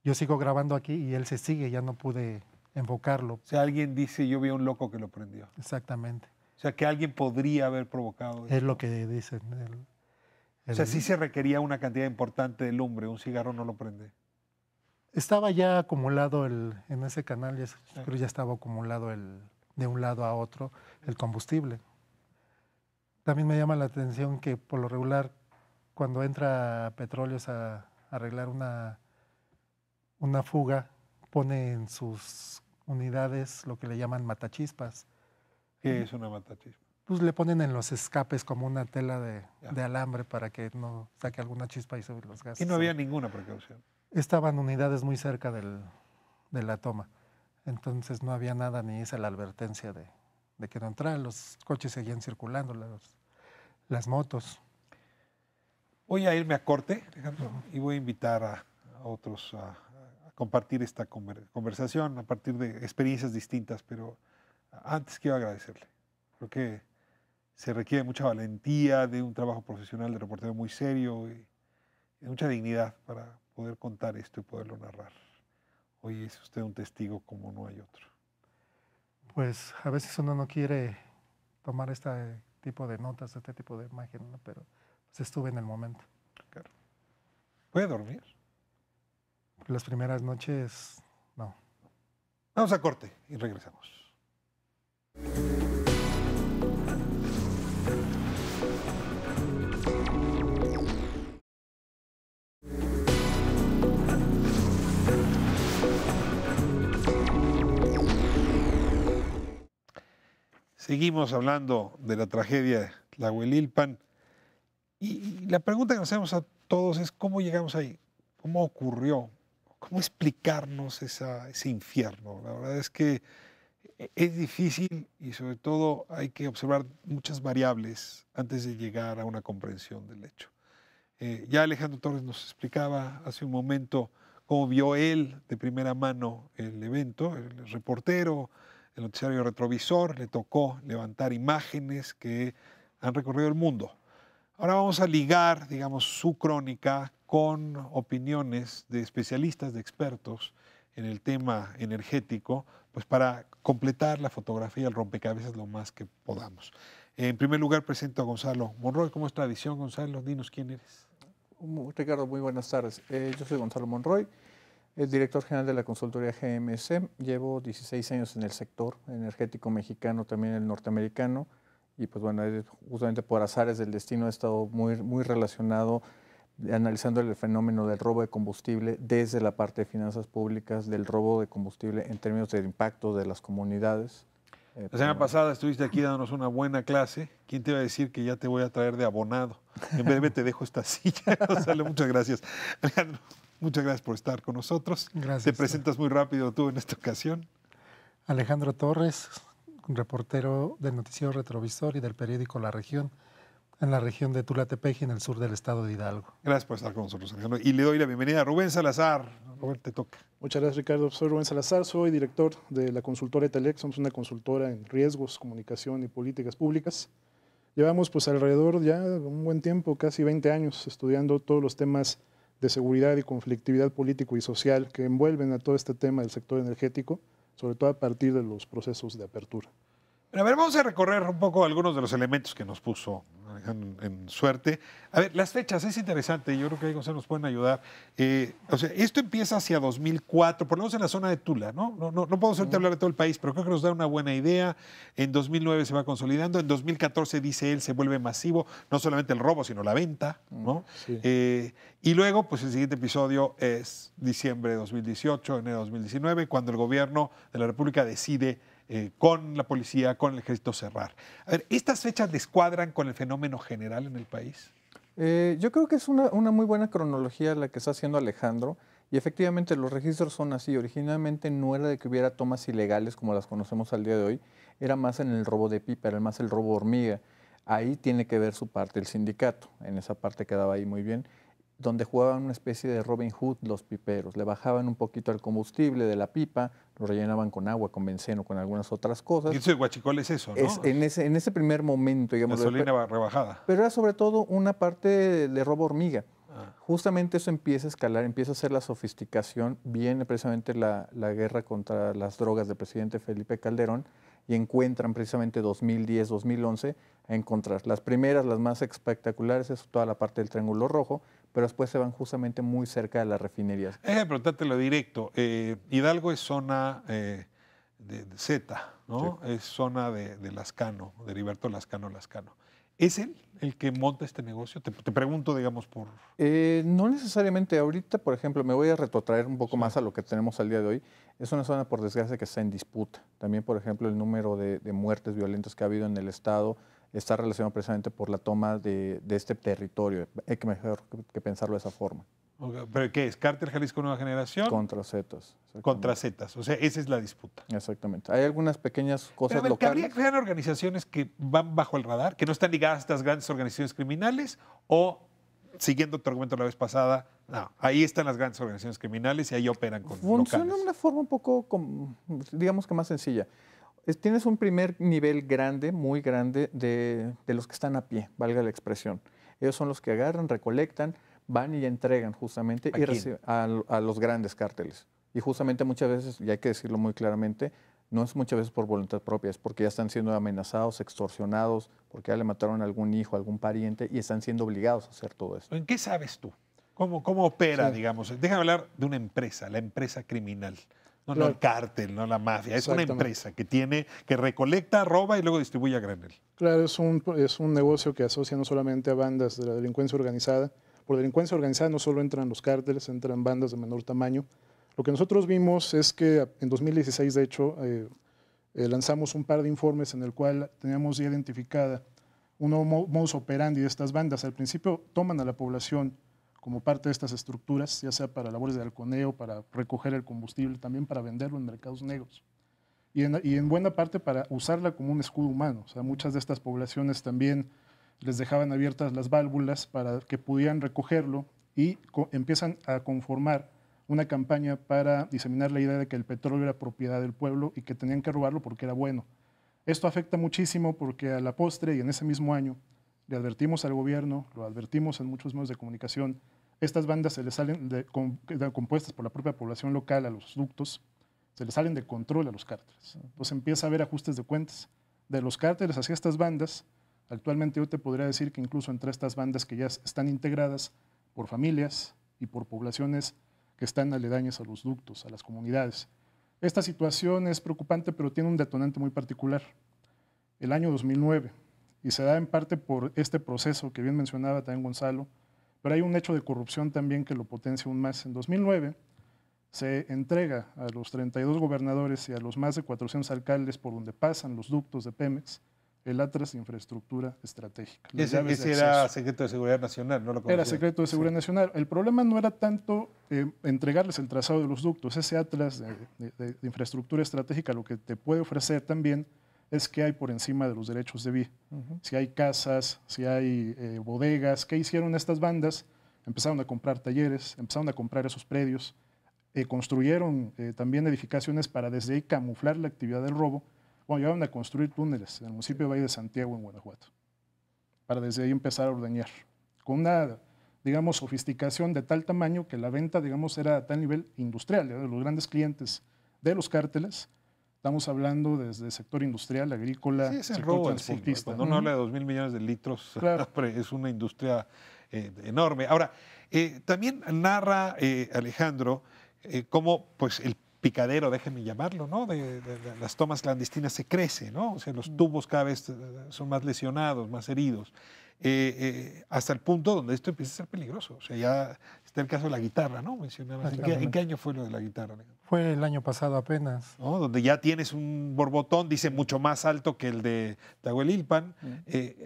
Yo sigo grabando aquí y él se sigue, ya no pude enfocarlo. O sea, alguien dice, yo vi a un loco que lo prendió. Exactamente. O sea, que alguien podría haber provocado eso. Es lo que dicen. O sea, sí se requería una cantidad importante de lumbre, un cigarro no lo prende. Estaba ya acumulado en ese canal, creo que ya estaba acumulado de un lado a otro el combustible. También me llama la atención que por lo regular, cuando entra Petróleos a arreglar una fuga, pone en sus unidades lo que le llaman matachispas. ¿Qué es una matachispa? Pues le ponen en los escapes como una tela de alambre para que no saque alguna chispa y sube los gases. Y no había ninguna precaución. Estaban unidades muy cerca de la toma, entonces no había nada, ni hice la advertencia de que no entrara. Los coches seguían circulando, las motos. Voy a irme a corte, Alejandro, y voy a invitar a otros a compartir esta conversación a partir de experiencias distintas, pero antes quiero agradecerle. Creo que se requiere mucha valentía, de un trabajo profesional de reportero muy serio y mucha dignidad para poder contar esto y poderlo narrar. Hoy es usted un testigo como no hay otro. Pues a veces uno no quiere tomar este tipo de notas, este tipo de imagen, ¿no? Pero pues estuve en el momento. Claro. ¿Puede dormir? Las primeras noches, no. Vamos a corte y regresamos. Seguimos hablando de la tragedia de Tlahuelilpan y la pregunta que nos hacemos a todos es ¿cómo llegamos ahí? ¿Cómo ocurrió? ¿cómo explicarnos ese infierno? La verdad es que es difícil y sobre todo hay que observar muchas variables antes de llegar a una comprensión del hecho. Ya Alejandro Torres nos explicaba hace un momento cómo vio él de primera mano el evento, el reportero, el noticiario retrovisor, le tocó levantar imágenes que han recorrido el mundo. Ahora vamos a ligar, digamos, su crónica con opiniones de especialistas, de expertos en el tema energético, pues para completar la fotografía, el rompecabezas lo más que podamos. En primer lugar, presento a Gonzalo Monroy. ¿Cómo es tradición, Gonzalo? Dinos quién eres. Ricardo, muy buenas tardes. Yo soy Gonzalo Monroy, el director general de la consultoría GMC. Llevo 16 años en el sector energético mexicano, también el norteamericano. Y pues bueno, justamente por azares del destino he estado muy relacionado analizando el fenómeno del robo de combustible desde la parte de finanzas públicas, del robo de combustible en términos del impacto de las comunidades. La semana pasada estuviste aquí dándonos una buena clase. ¿Quién te iba a decir que ya te voy a traer de abonado? En breve te dejo esta silla. Gonzalo, muchas gracias. Alejandro, muchas gracias por estar con nosotros. Gracias. Te presentas muy rápido tú en esta ocasión. Alejandro Torres, reportero del noticiero Retrovisor y del periódico La Región, en la región de Tula-Tepeji, en el sur del estado de Hidalgo. Gracias por estar con nosotros, Alejandro. Y le doy la bienvenida a Rubén Salazar. Rubén, te toca. Muchas gracias, Ricardo. Soy Rubén Salazar, soy director de la consultora Etelec. Somos una consultora en riesgos, comunicación y políticas públicas. Llevamos pues alrededor ya un buen tiempo, casi 20 años, estudiando todos los temas de seguridad y conflictividad político y social que envuelven a todo este tema del sector energético, sobre todo a partir de los procesos de apertura. A ver, vamos a recorrer un poco algunos de los elementos que nos puso en suerte. A ver, las fechas, es interesante, yo creo que ahí Gonzalo nos pueden ayudar. O sea, esto empieza hacia 2004, por lo menos en la zona de Tula, ¿no? No puedo solamente hablar de todo el país, pero creo que nos da una buena idea. En 2009 se va consolidando, en 2014, dice él, se vuelve masivo, no solamente el robo, sino la venta, ¿no? Sí. Y luego, pues el siguiente episodio es diciembre de 2018, enero de 2019, cuando el gobierno de la República decide con la policía, con el ejército cerrar. A ver, ¿estas fechas descuadran con el fenómeno general en el país? Yo creo que es una muy buena cronología la que está haciendo Alejandro, y efectivamente los registros son así. Originalmente no era de que hubiera tomas ilegales como las conocemos al día de hoy, era más en el robo de pipa, era más el robo hormiga. Ahí tiene que ver su parte el sindicato, en esa parte quedaba ahí muy bien, donde jugaban una especie de Robin Hood los piperos, le bajaban un poquito el combustible de la pipa, lo rellenaban con agua, con benceno, con algunas otras cosas. Y eso de huachicol es eso, ¿no? En ese primer momento, digamos. Gasolina rebajada. Pero era sobre todo una parte de robo hormiga. Justamente eso empieza a escalar, empieza a ser la sofisticación. Viene precisamente la guerra contra las drogas del presidente Felipe Calderón y encuentran precisamente 2010, 2011 a encontrar. Las primeras, las más espectaculares, es toda la parte del Triángulo Rojo, pero después se van justamente muy cerca de las refinerías. Preguntártelo directo. Hidalgo es zona de Z, ¿no? Sí. Es zona de Lascano, de Heriberto Lascano. ¿Es él el que monta este negocio? Te pregunto, digamos, por... No necesariamente. Ahorita, por ejemplo, me voy a retrotraer un poco más a lo que tenemos al día de hoy. Es una zona, por desgracia, que está en disputa. También, por ejemplo, el número de muertes violentas que ha habido en el Estado está relacionado precisamente por la toma de este territorio. Hay que mejor que pensarlo de esa forma. Okay. ¿Pero qué es? ¿Cártel Jalisco Nueva Generación? Contra Zetas. Contra Zetas. O sea, esa es la disputa. Exactamente. Hay algunas pequeñas cosas locales. ¿Habría que crear organizaciones que van bajo el radar, que no están ligadas a estas grandes organizaciones criminales? O, siguiendo tu argumento la vez pasada, no, ahí están las grandes organizaciones criminales y ahí operan con Funciona locales. de una forma un poco, digamos que más sencilla. Tienes un primer nivel grande, muy grande, de los que están a pie, valga la expresión. Ellos son los que agarran, recolectan, van y entregan justamente a los grandes cárteles. Y justamente muchas veces, y hay que decirlo muy claramente, no es muchas veces por voluntad propia, es porque ya están siendo amenazados, extorsionados, porque ya le mataron a algún hijo, a algún pariente y están siendo obligados a hacer todo esto. ¿En qué sabes tú? ¿Cómo opera, digamos? Déjame hablar de una empresa, la empresa criminal. No, claro. No el cártel, no la mafia. Es una empresa que recolecta, roba y luego distribuye a granel. Claro, es un negocio que asocia no solamente a bandas de la delincuencia organizada. Por delincuencia organizada no solo entran los cárteles, entran bandas de menor tamaño. Lo que nosotros vimos es que en 2016, de hecho, lanzamos un par de informes en el cual teníamos ya identificada un modus operandi de estas bandas. Al principio toman a la población como parte de estas estructuras, ya sea para labores de halconeo, para recoger el combustible, también para venderlo en mercados negros. Y en buena parte para usarla como un escudo humano. O sea, muchas de estas poblaciones también les dejaban abiertas las válvulas para que pudieran recogerlo y empiezan a conformar una campaña para diseminar la idea de que el petróleo era propiedad del pueblo y que tenían que robarlo porque era bueno. Esto afecta muchísimo porque a la postre y en ese mismo año le advertimos al gobierno, lo advertimos en muchos medios de comunicación, estas bandas se les salen compuestas por la propia población local a los ductos, se les salen de control a los cárteles. Entonces empieza a haber ajustes de cuentas de los cárteles hacia estas bandas. Actualmente yo te podría decir que incluso entre estas bandas que ya están integradas por familias y por poblaciones que están aledañas a los ductos, a las comunidades. Esta situación es preocupante, pero tiene un detonante muy particular. El año 2009, y se da en parte por este proceso que bien mencionaba también Gonzalo, pero hay un hecho de corrupción también que lo potencia aún más. En 2009 se entrega a los 32 gobernadores y a los más de 400 alcaldes por donde pasan los ductos de Pemex el Atlas de Infraestructura Estratégica. Ese era secreto de Seguridad Nacional, ¿no lo conocía? Era secreto de Seguridad Nacional. El problema no era tanto entregarles el trazado de los ductos. Ese Atlas de Infraestructura Estratégica lo que te puede ofrecer también es qué hay por encima de los derechos de vía. Si hay casas, si hay bodegas. ¿Qué hicieron estas bandas? Empezaron a comprar talleres, empezaron a comprar esos predios, construyeron también edificaciones para desde ahí camuflar la actividad del robo. Bueno, llegaron a construir túneles en el municipio de Valle de Santiago, en Guanajuato, para desde ahí empezar a ordeñar, con una, digamos, sofisticación de tal tamaño que la venta, digamos, era a tal nivel industrial, de los grandes clientes de los cárteles. Estamos hablando desde el sector industrial, agrícola, sí, es el sector robo transportista. Cuando uno habla de 2.000 millones de litros, claro. Es una industria enorme. Ahora, también narra Alejandro cómo pues, el picadero, déjeme llamarlo, ¿no? de las tomas clandestinas se crece, ¿no? O sea, los tubos cada vez son más lesionados, más heridos, hasta el punto donde esto empieza a ser peligroso. O sea, ya está el caso de la guitarra, ¿no? Mencionabas. ¿En qué año fue lo de la guitarra? Fue el año pasado apenas. ¿No? Donde ya tienes un borbotón, dice, mucho más alto que el de Tahuelilpan.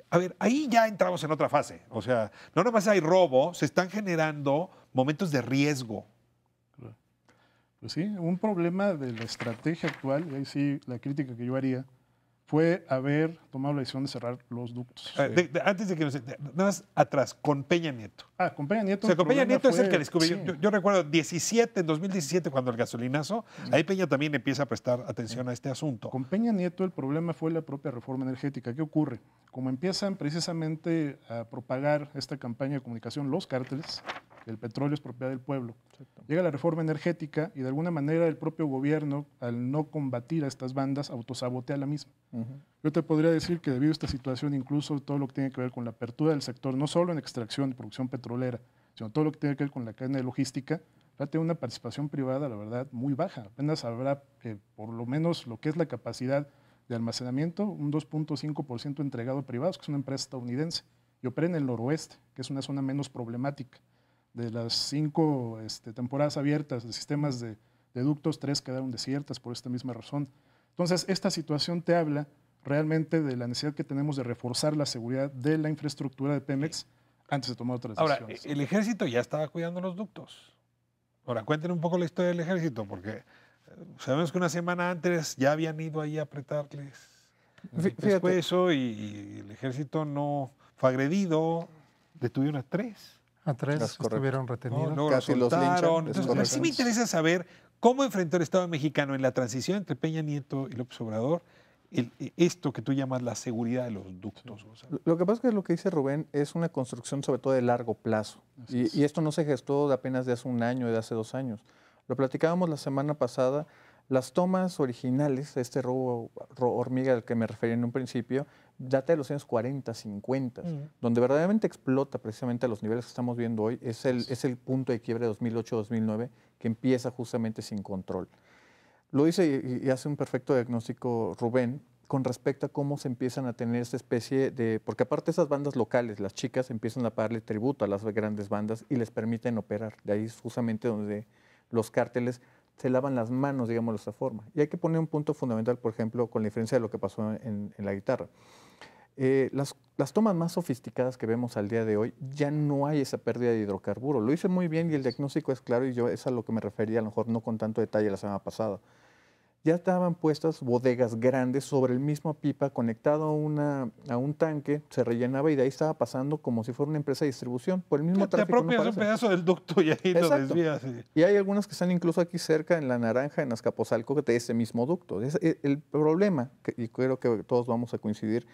A ver, ahí ya entramos en otra fase. O sea, no nomás hay robo, se están generando momentos de riesgo. Pues sí, un problema de la estrategia actual, y ahí sí la crítica que yo haría, fue haber tomado la decisión de cerrar los ductos. Antes de que nada más atrás, con Peña Nieto. Con Peña Nieto. O sea, con Peña Nieto es el que descubrió. Sí. Yo recuerdo en 2017, cuando el gasolinazo, ahí Peña también empieza a prestar atención a este asunto. Con Peña Nieto el problema fue la propia reforma energética. ¿Qué ocurre? Como empiezan precisamente a propagar esta campaña de comunicación los cárteles, el petróleo es propiedad del pueblo. Exacto. Llega la reforma energética y de alguna manera el propio gobierno, al no combatir a estas bandas, autosabotea la misma. Yo te podría decir que debido a esta situación, incluso todo lo que tiene que ver con la apertura del sector, no solo en extracción y producción petrolera, sino todo lo que tiene que ver con la cadena de logística, va a tener una participación privada, la verdad, muy baja. Apenas habrá por lo menos lo que es la capacidad de almacenamiento, un 2.5% entregado a privados, que es una empresa estadounidense, y opera en el noroeste, que es una zona menos problemática. De las 5 temporadas abiertas de sistemas de ductos, 3 quedaron desiertas por esta misma razón. Entonces, esta situación te habla realmente de la necesidad que tenemos de reforzar la seguridad de la infraestructura de Pemex antes de tomar otras decisiones. Ahora, el ejército ya estaba cuidando los ductos. Ahora, cuéntenme un poco la historia del ejército, porque sabemos que una semana antes ya habían ido ahí a apretarles el pescuezo y el ejército no fue agredido, detuvieron a 3. A 3 estuvieron retenidos. No, casi los linchan. Entonces, sí me interesa saber cómo enfrentó el Estado mexicano en la transición entre Peña Nieto y López Obrador esto que tú llamas la seguridad de los ductos. Lo que pasa es que lo que dice Rubén es una construcción sobre todo de largo plazo. Y esto no se gestó apenas de hace un año, de hace 2 años. Lo platicábamos la semana pasada. Las tomas originales, este robo hormiga al que me refería en un principio, data de los años 40, 50, donde verdaderamente explota precisamente a los niveles que estamos viendo hoy, es el punto de quiebre de 2008-2009 que empieza justamente sin control. Lo dice y hace un perfecto diagnóstico Rubén con respecto a cómo se empiezan a tener esta especie de... Porque aparte esas bandas locales, las chicas empiezan a pagarle tributo a las grandes bandas y les permiten operar. De ahí es justamente donde los cárteles se lavan las manos, digámoslo de esta forma. Y hay que poner un punto fundamental, por ejemplo, con la diferencia de lo que pasó en la guitarra. Las tomas más sofisticadas que vemos al día de hoy, ya no hay esa pérdida de hidrocarburo. Lo hice muy bien y el diagnóstico es claro y yo es a lo que me refería, a lo mejor no con tanto detalle la semana pasada. Ya estaban puestas bodegas grandes sobre el mismo pipa, conectado a un tanque, se rellenaba y de ahí estaba pasando como si fuera una empresa de distribución. Por el mismo Te tráfico. apropias un pedazo del ducto y ahí lo desvías. Y hay algunas que están incluso aquí cerca, en La Naranja, en Azcapotzalco, de ese mismo ducto. El problema, y creo que todos vamos a coincidir,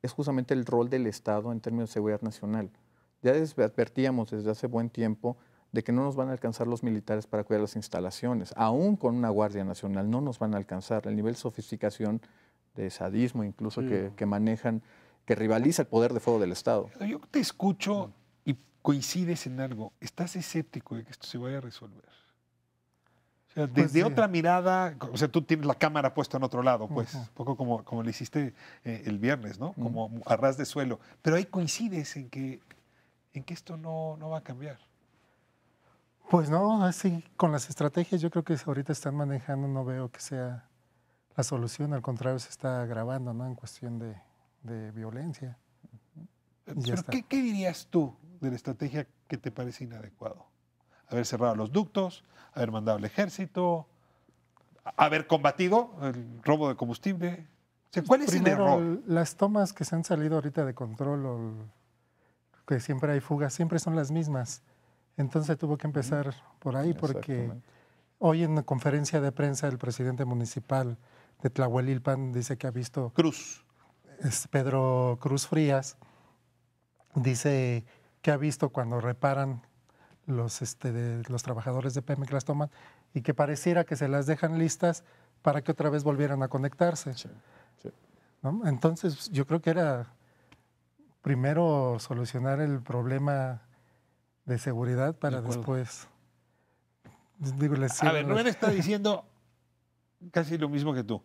es justamente el rol del Estado en términos de seguridad nacional. Ya advertíamos desde hace buen tiempo de que no nos van a alcanzar los militares para cuidar las instalaciones. Aún con una Guardia Nacional no nos van a alcanzar. El nivel de sofisticación, de sadismo incluso que manejan, que rivaliza el poder de fuego del Estado. Yo te escucho y coincides en algo. ¿Estás escéptico de que esto se vaya a resolver? O sea, desde otra mirada, o sea, tú tienes la cámara puesta en otro lado, pues, un poco como le hiciste el viernes, ¿no? Como a ras de suelo. Pero ahí coincides en que esto no va a cambiar. Pues no, así con las estrategias yo creo que ahorita están manejando, no veo que sea la solución, al contrario se está agravando, ¿no? En cuestión de violencia. Pero ¿qué dirías tú de la estrategia que te parece inadecuado? Haber cerrado los ductos, haber mandado al ejército, haber combatido el robo de combustible. O sea, ¿cuál es el error? Las tomas que se han salido ahorita de control, que siempre hay fugas, siempre son las mismas. Entonces tuvo que empezar por ahí, porque hoy en la conferencia de prensa el presidente municipal de Tlahuelilpan dice que ha visto... Pedro Cruz Frías dice que ha visto cuando reparan los trabajadores de Pemex las toman y que pareciera que se las dejan listas para que otra vez volvieran a conectarse. Sí. ¿No? Entonces yo creo que era primero solucionar el problema de seguridad para después... A ver, Rubén está diciendo casi lo mismo que tú.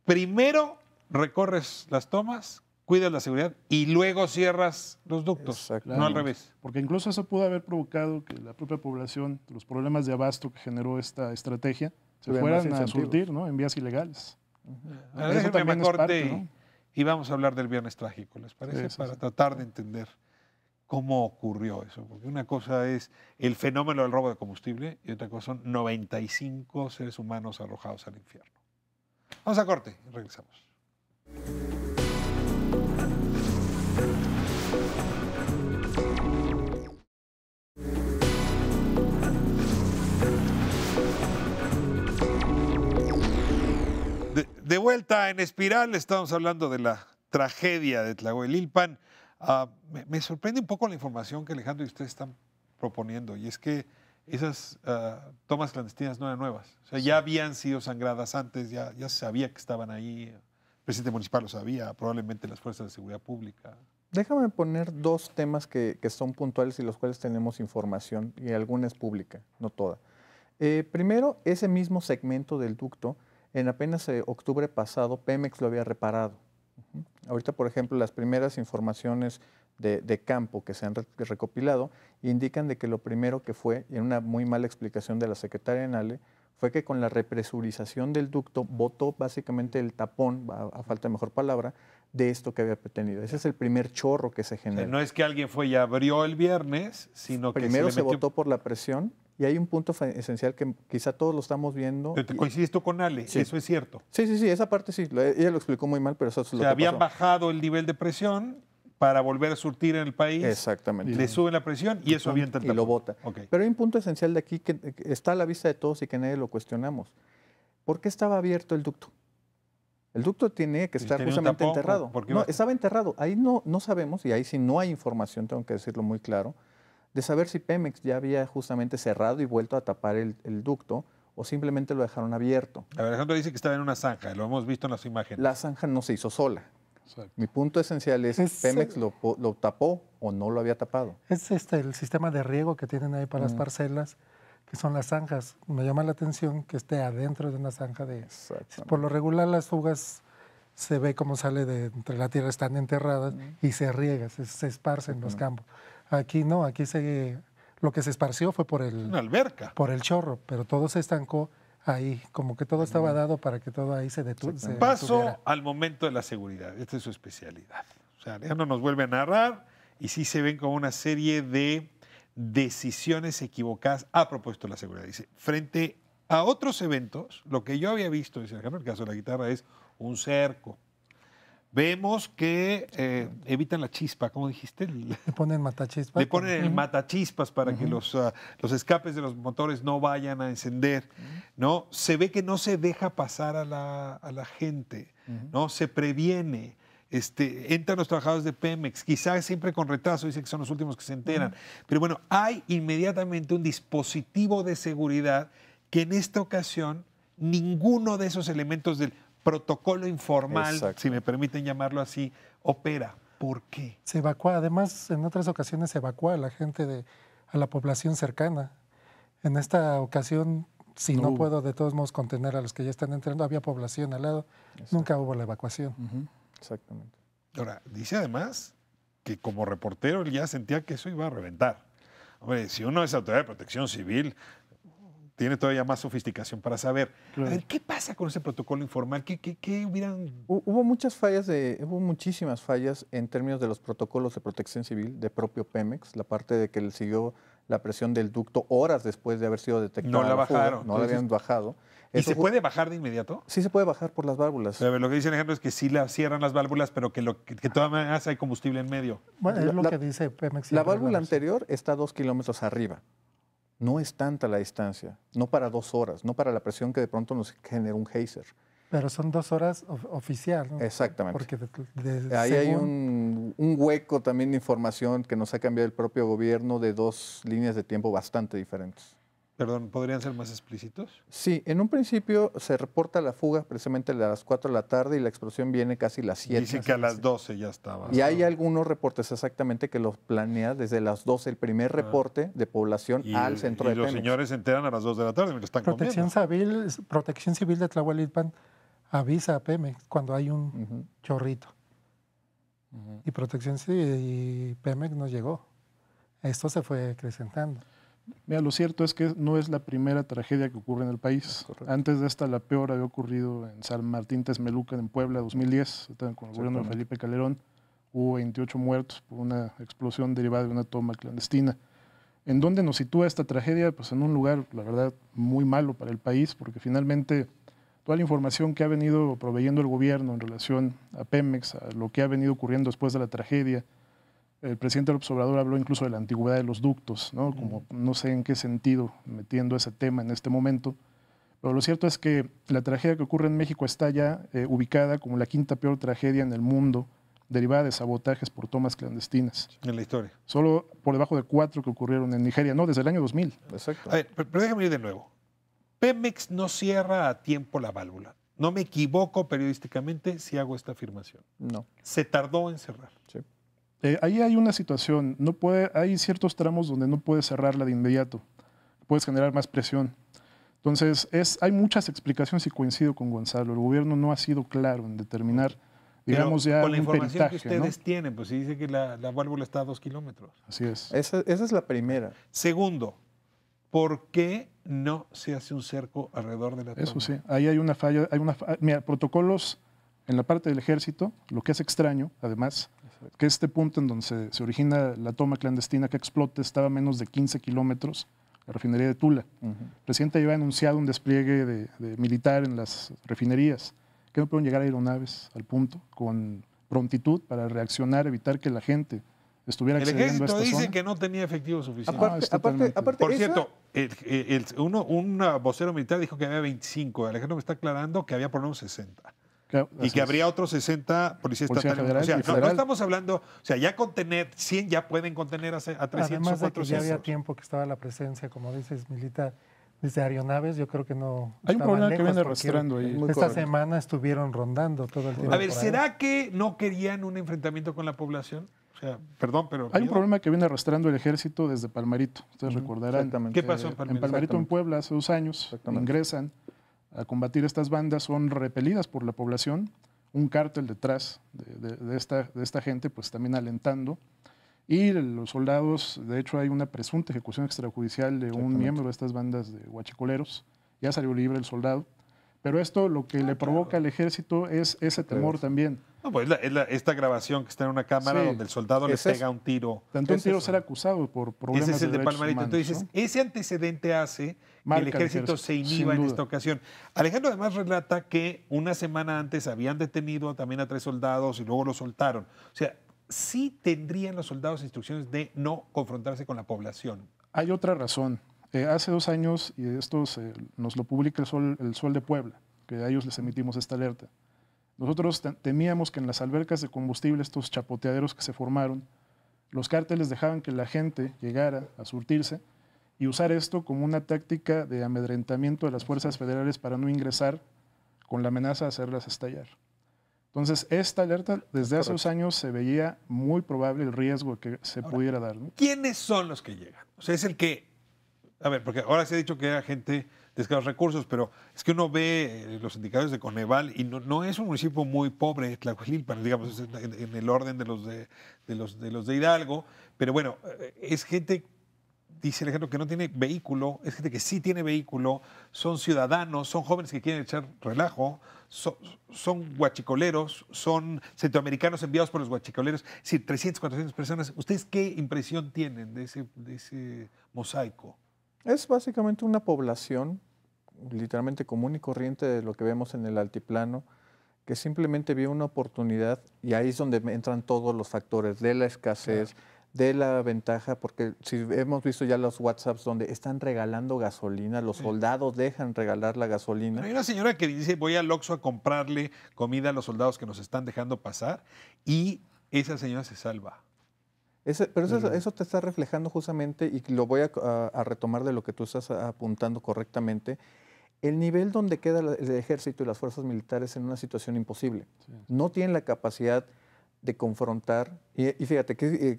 Primero recorres las tomas, cuidas la seguridad y luego cierras los ductos, no al revés. Porque incluso eso pudo haber provocado que la propia población, los problemas de abasto que generó esta estrategia, se fueran a surtir, ¿no? En vías ilegales. Eso también es parte, ¿no? Y vamos a hablar del viernes trágico, ¿les parece? Para tratar de entender cómo ocurrió eso. Porque una cosa es el fenómeno del robo de combustible y otra cosa son 95 seres humanos arrojados al infierno. Vamos a corte y regresamos. De vuelta en Espiral, estamos hablando de la tragedia de Tlahuelilpan. Me sorprende un poco la información que Alejandro y ustedes están proponiendo, y es que esas tomas clandestinas no eran nuevas. O sea, ya habían sido sangradas antes, ya se sabía que estaban ahí, el presidente municipal lo sabía, probablemente las fuerzas de seguridad pública. Déjame poner dos temas que son puntuales y los cuales tenemos información, y alguna es pública, no toda. Primero, ese mismo segmento del ducto, en apenas octubre pasado, Pemex lo había reparado. Ahorita, por ejemplo, las primeras informaciones de campo que se han recopilado indican de que lo primero que fue, y en una muy mala explicación de la secretaria Nale, fue que con la represurización del ducto botó básicamente el tapón, a falta de mejor palabra, de esto que había tenido. Ese es el primer chorro que se genera. O sea, no es que alguien fue y abrió el viernes, sino que primero se botó por la presión. Y hay un punto esencial que quizá todos lo estamos viendo. ¿Coincides tú con Ale? Sí. Eso es cierto. Sí, esa parte sí. Ella lo explicó muy mal, pero eso es lo que habían pasó. Bajado el nivel de presión para volver a surtir en el país. Exactamente. Le suben la presión y eso avienta el tapón. Y lo bota. Okay. Pero hay un punto esencial de aquí que está a la vista de todos y que nadie lo cuestionamos. ¿Por qué estaba abierto el ducto? El ducto tiene que estar justamente enterrado. No, estaba enterrado. Ahí no sabemos, y ahí sí no hay información, tengo que decirlo muy claro, de saber si Pemex ya había justamente cerrado y vuelto a tapar el ducto o simplemente lo dejaron abierto. A ver, Alejandro dice que estaba en una zanja, lo hemos visto en las imágenes. La zanja no se hizo sola. Exacto. Mi punto esencial es Pemex lo tapó o no lo había tapado. Es el sistema de riego que tienen ahí para las parcelas, que son las zanjas. Me llama la atención que esté adentro de una zanja Por lo regular las fugas se ve cómo sale de entre la tierra, están enterradas y se riega, se esparce en los campos. Aquí no, aquí lo que se esparció fue por una alberca. Por el chorro, pero todo se estancó ahí, como que todo estaba dado para que todo ahí se detuviera. Paso al momento de la seguridad, esta es su especialidad. O sea, Alejandro nos vuelve a narrar y sí se ven como una serie de decisiones equivocadas a propósito de la seguridad. Dice, frente a otros eventos, lo que yo había visto, dice Alejandro, en el caso de la guitarra, es un cerco. Vemos que evitan la chispa, ¿cómo dijiste? Le ponen matachispas. Le ponen el matachispas para que los escapes de los motores no vayan a encender, ¿no? Se ve que no se deja pasar a la gente, ¿no? Se previene. Entran los trabajadores de Pemex, quizás siempre con retraso, dice que son los últimos que se enteran. Pero bueno, hay inmediatamente un dispositivo de seguridad que en esta ocasión ninguno de esos elementos del protocolo informal, Exacto, si me permiten llamarlo así, opera. ¿Por qué? Se evacúa, además en otras ocasiones se evacúa a la gente a la población cercana. En esta ocasión, si no puedo de todos modos contener a los que ya están entrando, había población al lado, nunca hubo la evacuación. Exactamente. Ahora, dice además que como reportero él ya sentía que eso iba a reventar. Hombre, si uno es autoridad de protección civil, tiene todavía más sofisticación para saber. Claro. A ver, ¿qué pasa con ese protocolo informal? ¿Qué hubieran...? Hubo muchísimas fallas en términos de los protocolos de protección civil de propio Pemex, la parte de que le siguió la presión del ducto horas después de haber sido detectada. No la bajaron. Fuga, no la habían bajado. ¿Y se puede bajar de inmediato? Sí se puede bajar por las válvulas. Pero lo que dice Alejandro es que sí la cierran las válvulas, pero que todavía hay combustible en medio. Bueno, es lo que dice Pemex. La válvula anterior está a 2 kilómetros arriba. No es tanta la distancia, no para 2 horas, no para la presión que de pronto nos genera un geyser. Pero son 2 horas oficial, ¿no? Exactamente. Porque ahí hay un hueco también de información que nos ha cambiado el propio gobierno de 2 líneas de tiempo bastante diferentes. Perdón, ¿podrían ser más explícitos? Sí, en un principio se reporta la fuga precisamente a las 4 de la tarde y la explosión viene casi a las 7. Dicen que a las 12 ya estaba. Y hay algunos reportes exactamente que los planea desde las 12, el primer reporte de población al centro de Pemex. Y los señores se enteran a las 2 de la tarde mientras están Protección comiendo. Protección Civil de Tlahuelilpan avisa a Pemex cuando hay un chorrito. Y Protección Civil y Pemex no llegó. Esto se fue acrecentando. Mira, lo cierto es que no es la primera tragedia que ocurre en el país. Correcto. Antes de esta, la peor había ocurrido en San Martín Texmelucan, en Puebla, 2010, con el gobierno de Felipe Calderón. Hubo 28 muertos por una explosión derivada de una toma clandestina. ¿En dónde nos sitúa esta tragedia? Pues en un lugar, la verdad, muy malo para el país, porque finalmente toda la información que ha venido proveyendo el gobierno en relación a Pemex, a lo que ha venido ocurriendo después de la tragedia, el presidente López Obrador habló incluso de la antigüedad de los ductos, ¿no? Como no sé en qué sentido metiendo ese tema en este momento, pero lo cierto es que la tragedia que ocurre en México está ya ubicada como la 5ª peor tragedia en el mundo, derivada de sabotajes por tomas clandestinas. En la historia. Solo por debajo de 4 que ocurrieron en Nigeria, no, desde el año 2000. Exacto. A ver, pero déjame ir de nuevo. Pemex no cierra a tiempo la válvula. No me equivoco periodísticamente si hago esta afirmación. No. Se tardó en cerrar. Sí. Ahí hay una situación, hay ciertos tramos donde no puedes cerrarla de inmediato, puedes generar más presión. Entonces, hay muchas explicaciones y coincido con Gonzalo, el gobierno no ha sido claro en determinar, digamos, pero ya con la un información peritaje, que ustedes tienen, pues si dice que la válvula está a 2 kilómetros. Así es. Esa es la primera. Segundo, ¿por qué no se hace un cerco alrededor de la toma? Eso sí, ahí hay una falla, mira, protocolos en la parte del ejército, lo que es extraño, además, que este punto en donde se origina la toma clandestina que explota estaba a menos de 15 kilómetros, la refinería de Tula. El presidente había anunciado un despliegue de militar en las refinerías, que no pueden llegar aeronaves al punto con prontitud para reaccionar, evitar que la gente estuviera accediendo a esta El ejército dice zona. que no tenía efectivo suficiente. Aparte, Por esa- cierto, un vocero militar dijo que había 25. Alejandro me está aclarando que había por lo menos 60. Y que habría otros 60 policías Policía estatales. federal O sea, y no federal. estamos hablando, o sea, ya contener 100 ya pueden contener a 300 Además o de que ya 400. había tiempo que estaba la presencia, como dices, militar, desde aeronaves, yo creo que no. Hay un estaban problema que lejos viene porque arrastrando ahí. Muy Esta correcto. semana estuvieron rondando todo el tiempo. A ver, por ahí. ¿será que no querían un enfrentamiento con la población? O sea, perdón, pero... Hay un problema que viene arrastrando el ejército desde Palmarito. Ustedes recordarán. Exactamente. ¿Qué pasó en En Palmarito? Palmarito, en Puebla, hace 2 años, Exactamente. ingresan a combatir estas bandas, son repelidas por la población, un cártel detrás de esta gente, pues también alentando. Y los soldados, de hecho hay una presunta ejecución extrajudicial de un miembro de estas bandas de huachicoleros, ya salió libre el soldado, Pero esto lo que le provoca al ejército es ese temor también. No, pues esta grabación que está en una cámara donde el soldado le pega un tiro. Tanto un tiro ser acusado por problemas ese es el de de Palmarito. humanos, Entonces, ¿no? ese antecedente hace Marca que el ejército se inhiba en esta ocasión. Alejandro además relata que una semana antes habían detenido también a 3 soldados y luego los soltaron. O sea, sí tendrían los soldados instrucciones de no confrontarse con la población. Hay otra razón. Hace 2 años, y esto nos lo publica el Sol de Puebla, que a ellos les emitimos esta alerta. Nosotros temíamos que en las albercas de combustible, estos chapoteaderos que se formaron, los cárteles dejaban que la gente llegara a surtirse y usar esto como una táctica de amedrentamiento de las fuerzas federales para no ingresar con la amenaza de hacerlas estallar. Entonces, esta alerta desde hace 2 años se veía muy probable el riesgo que se pudiera dar, ¿no? ¿Quiénes son los que llegan? O sea, es el que... A ver, porque ahora se ha dicho que era gente de escasos recursos, pero es que uno ve los indicadores de Coneval y no es un municipio muy pobre, Tlahuelilpan, digamos, en el orden de los de Hidalgo, pero bueno, es gente, dice Alejandro, que no tiene vehículo, es gente que sí tiene vehículo, son ciudadanos, son jóvenes que quieren echar relajo, son guachicoleros, son centroamericanos enviados por los guachicoleros, es decir, 300, 400 personas. ¿Ustedes qué impresión tienen de ese mosaico? Es básicamente una población literalmente común y corriente de lo que vemos en el altiplano, que simplemente vio una oportunidad y ahí es donde entran todos los factores de la escasez, de la ventaja, porque si hemos visto ya los WhatsApps donde están regalando gasolina, los soldados dejan regalar la gasolina. Pero hay una señora que dice, voy al Oxxo a comprarle comida a los soldados que nos están dejando pasar y esa señora se salva. Pero eso te está reflejando justamente, y lo voy a retomar de lo que tú estás apuntando correctamente, el nivel donde queda el ejército y las fuerzas militares en una situación imposible. Sí. No tienen la capacidad de confrontar, y fíjate,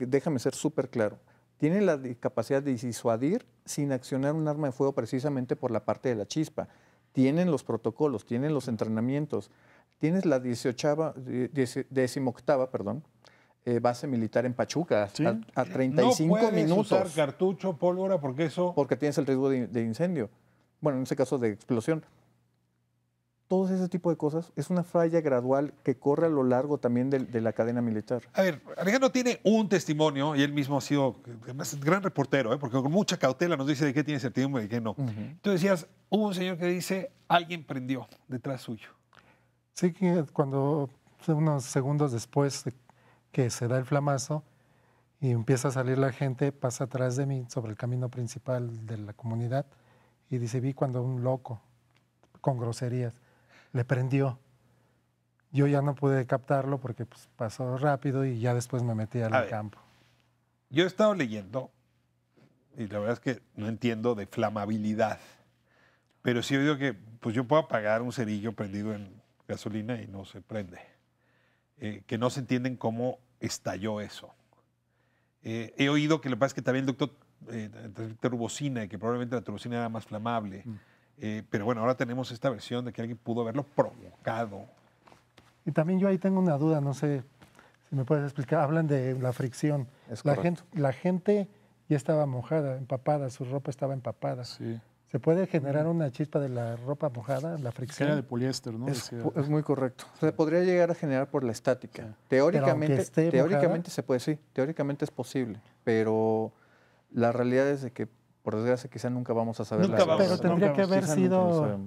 déjame ser súper claro, tienen la capacidad de disuadir sin accionar un arma de fuego precisamente por la parte de la chispa. Tienen los protocolos, tienen los entrenamientos, tienes la 18ª, perdón, base militar en Pachuca, ¿sí? a 35 no minutos. Usar cartucho, pólvora, porque eso... Porque tienes el riesgo de incendio. Bueno, en ese caso de explosión. Todo ese tipo de cosas es una falla gradual que corre a lo largo también de la cadena militar. A ver, Alejandro tiene un testimonio y él mismo ha sido además, gran reportero, porque con mucha cautela nos dice de qué tiene certidumbre y de qué no. Tú decías, hubo un señor que dice, alguien prendió detrás suyo. Sí, que cuando unos segundos después de que se da el flamazo y empieza a salir la gente, pasa atrás de mí sobre el camino principal de la comunidad y dice, vi cuando un loco con groserías le prendió. Yo ya no pude captarlo porque pues, pasó rápido y ya después me metí al campo. Yo he estado leyendo y la verdad es que no entiendo de flamabilidad, pero sí he oído que pues, yo puedo apagar un cerillo prendido en gasolina y no se prende. Que no se entienden cómo estalló eso. He oído que lo que pasa es que también el doctor turbocina y que probablemente la turbocina era más flamable. Pero bueno, ahora tenemos esta versión de que alguien pudo haberlo provocado. Y también yo ahí tengo una duda, no sé si me puedes explicar. Hablan de la fricción. La gente ya estaba mojada, empapada, su ropa estaba empapada. Sí. ¿Se puede generar una chispa de la ropa mojada, la fricción? Era de poliéster, ¿no? Es muy correcto. Se podría llegar a generar por la estática. Sí. Teóricamente se puede, sí. Teóricamente es posible. Pero la realidad es de que, por desgracia, quizá nunca vamos a saber. Pero tendría que haber sido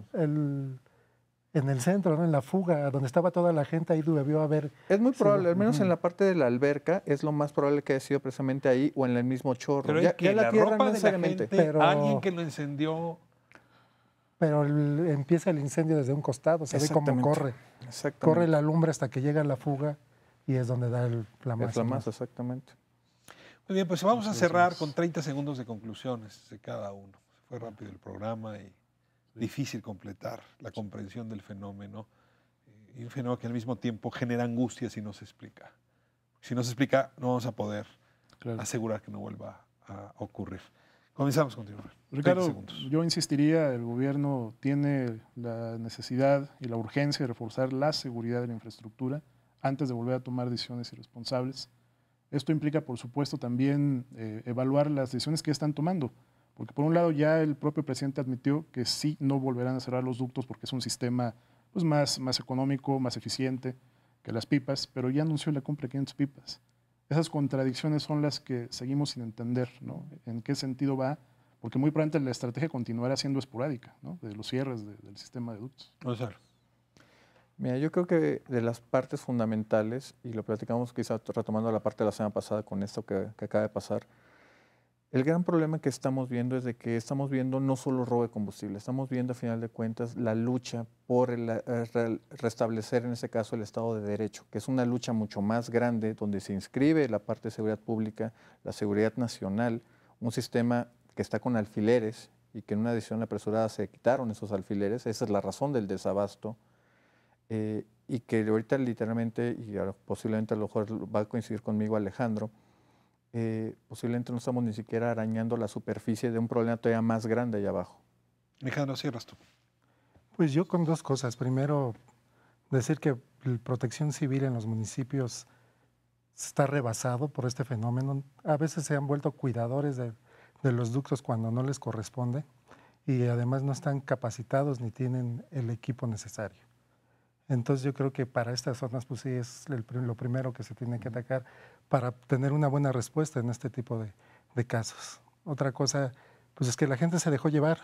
en el centro, ¿no? En la fuga, donde estaba toda la gente, ahí debió haber... Es muy probable, al menos en la parte de la alberca, es lo más probable que haya sido precisamente ahí o en el mismo chorro. Pero ya la tierra ropa no necesariamente. Pero alguien que lo incendió... Pero empieza el incendio desde un costado, se ve cómo corre. Corre la lumbre hasta que llega la fuga y es donde da el flamazo. El flamazo, exactamente. Muy bien, pues vamos a cerrar con 30 segundos de conclusiones de cada uno. Se fue rápido el programa y difícil completar la comprensión del fenómeno. Y un fenómeno que al mismo tiempo genera angustia si no se explica. Si no se explica, no vamos a poder asegurar que no vuelva a ocurrir. Comenzamos, continuar. Ricardo, yo insistiría, el gobierno tiene la necesidad y la urgencia de reforzar la seguridad de la infraestructura antes de volver a tomar decisiones irresponsables. Esto implica, por supuesto, también evaluar las decisiones que están tomando. Porque por un lado ya el propio presidente admitió que sí no volverán a cerrar los ductos porque es un sistema pues, más económico, más eficiente que las pipas, pero ya anunció la compra de 500 pipas. Esas contradicciones son las que seguimos sin entender, ¿no? En qué sentido va, porque muy probablemente la estrategia continuará siendo esporádica, ¿no? De los cierres del sistema de ductos. Mira, yo creo que de las partes fundamentales, y lo platicamos quizá retomando la parte de la semana pasada con esto que acaba de pasar, el gran problema que estamos viendo es de que estamos viendo no solo robo de combustible, estamos viendo a final de cuentas la lucha por restablecer en este caso el Estado de Derecho, que es una lucha mucho más grande donde se inscribe la parte de seguridad pública, la seguridad nacional, un sistema que está con alfileres y que en una decisión apresurada se quitaron esos alfileres, esa es la razón del desabasto, y que ahorita literalmente, y posiblemente a lo mejor va a coincidir conmigo Alejandro, posiblemente no estamos ni siquiera arañando la superficie de un problema todavía más grande allá abajo. Alejandro, cierras tú. Pues yo con dos cosas. Primero, decir que la protección civil en los municipios está rebasado por este fenómeno. A veces se han vuelto cuidadores de los ductos cuando no les corresponde y además no están capacitados ni tienen el equipo necesario. Entonces yo creo que para estas zonas pues sí es lo primero que se tiene que atacar para tener una buena respuesta en este tipo de casos. Otra cosa pues es que la gente se dejó llevar,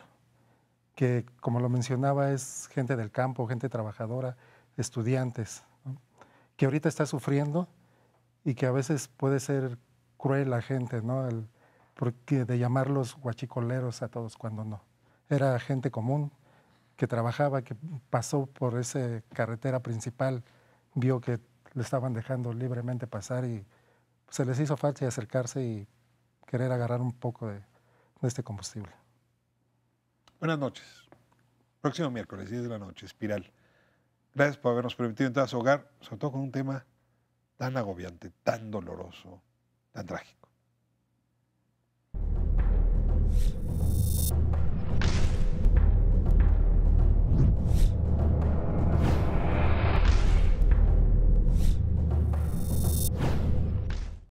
que como lo mencionaba es gente del campo, gente trabajadora, estudiantes, ¿no? Que ahorita está sufriendo y que a veces puede ser cruel la gente, ¿no? Porque de llamarlos guachicoleros a todos cuando no. Era gente común que trabajaba, que pasó por esa carretera principal, vio que le estaban dejando libremente pasar y se les hizo fácil acercarse y querer agarrar un poco de este combustible. Buenas noches. Próximo miércoles, 10 de la noche, Espiral. Gracias por habernos permitido entrar a su hogar, sobre todo con un tema tan agobiante, tan doloroso, tan trágico.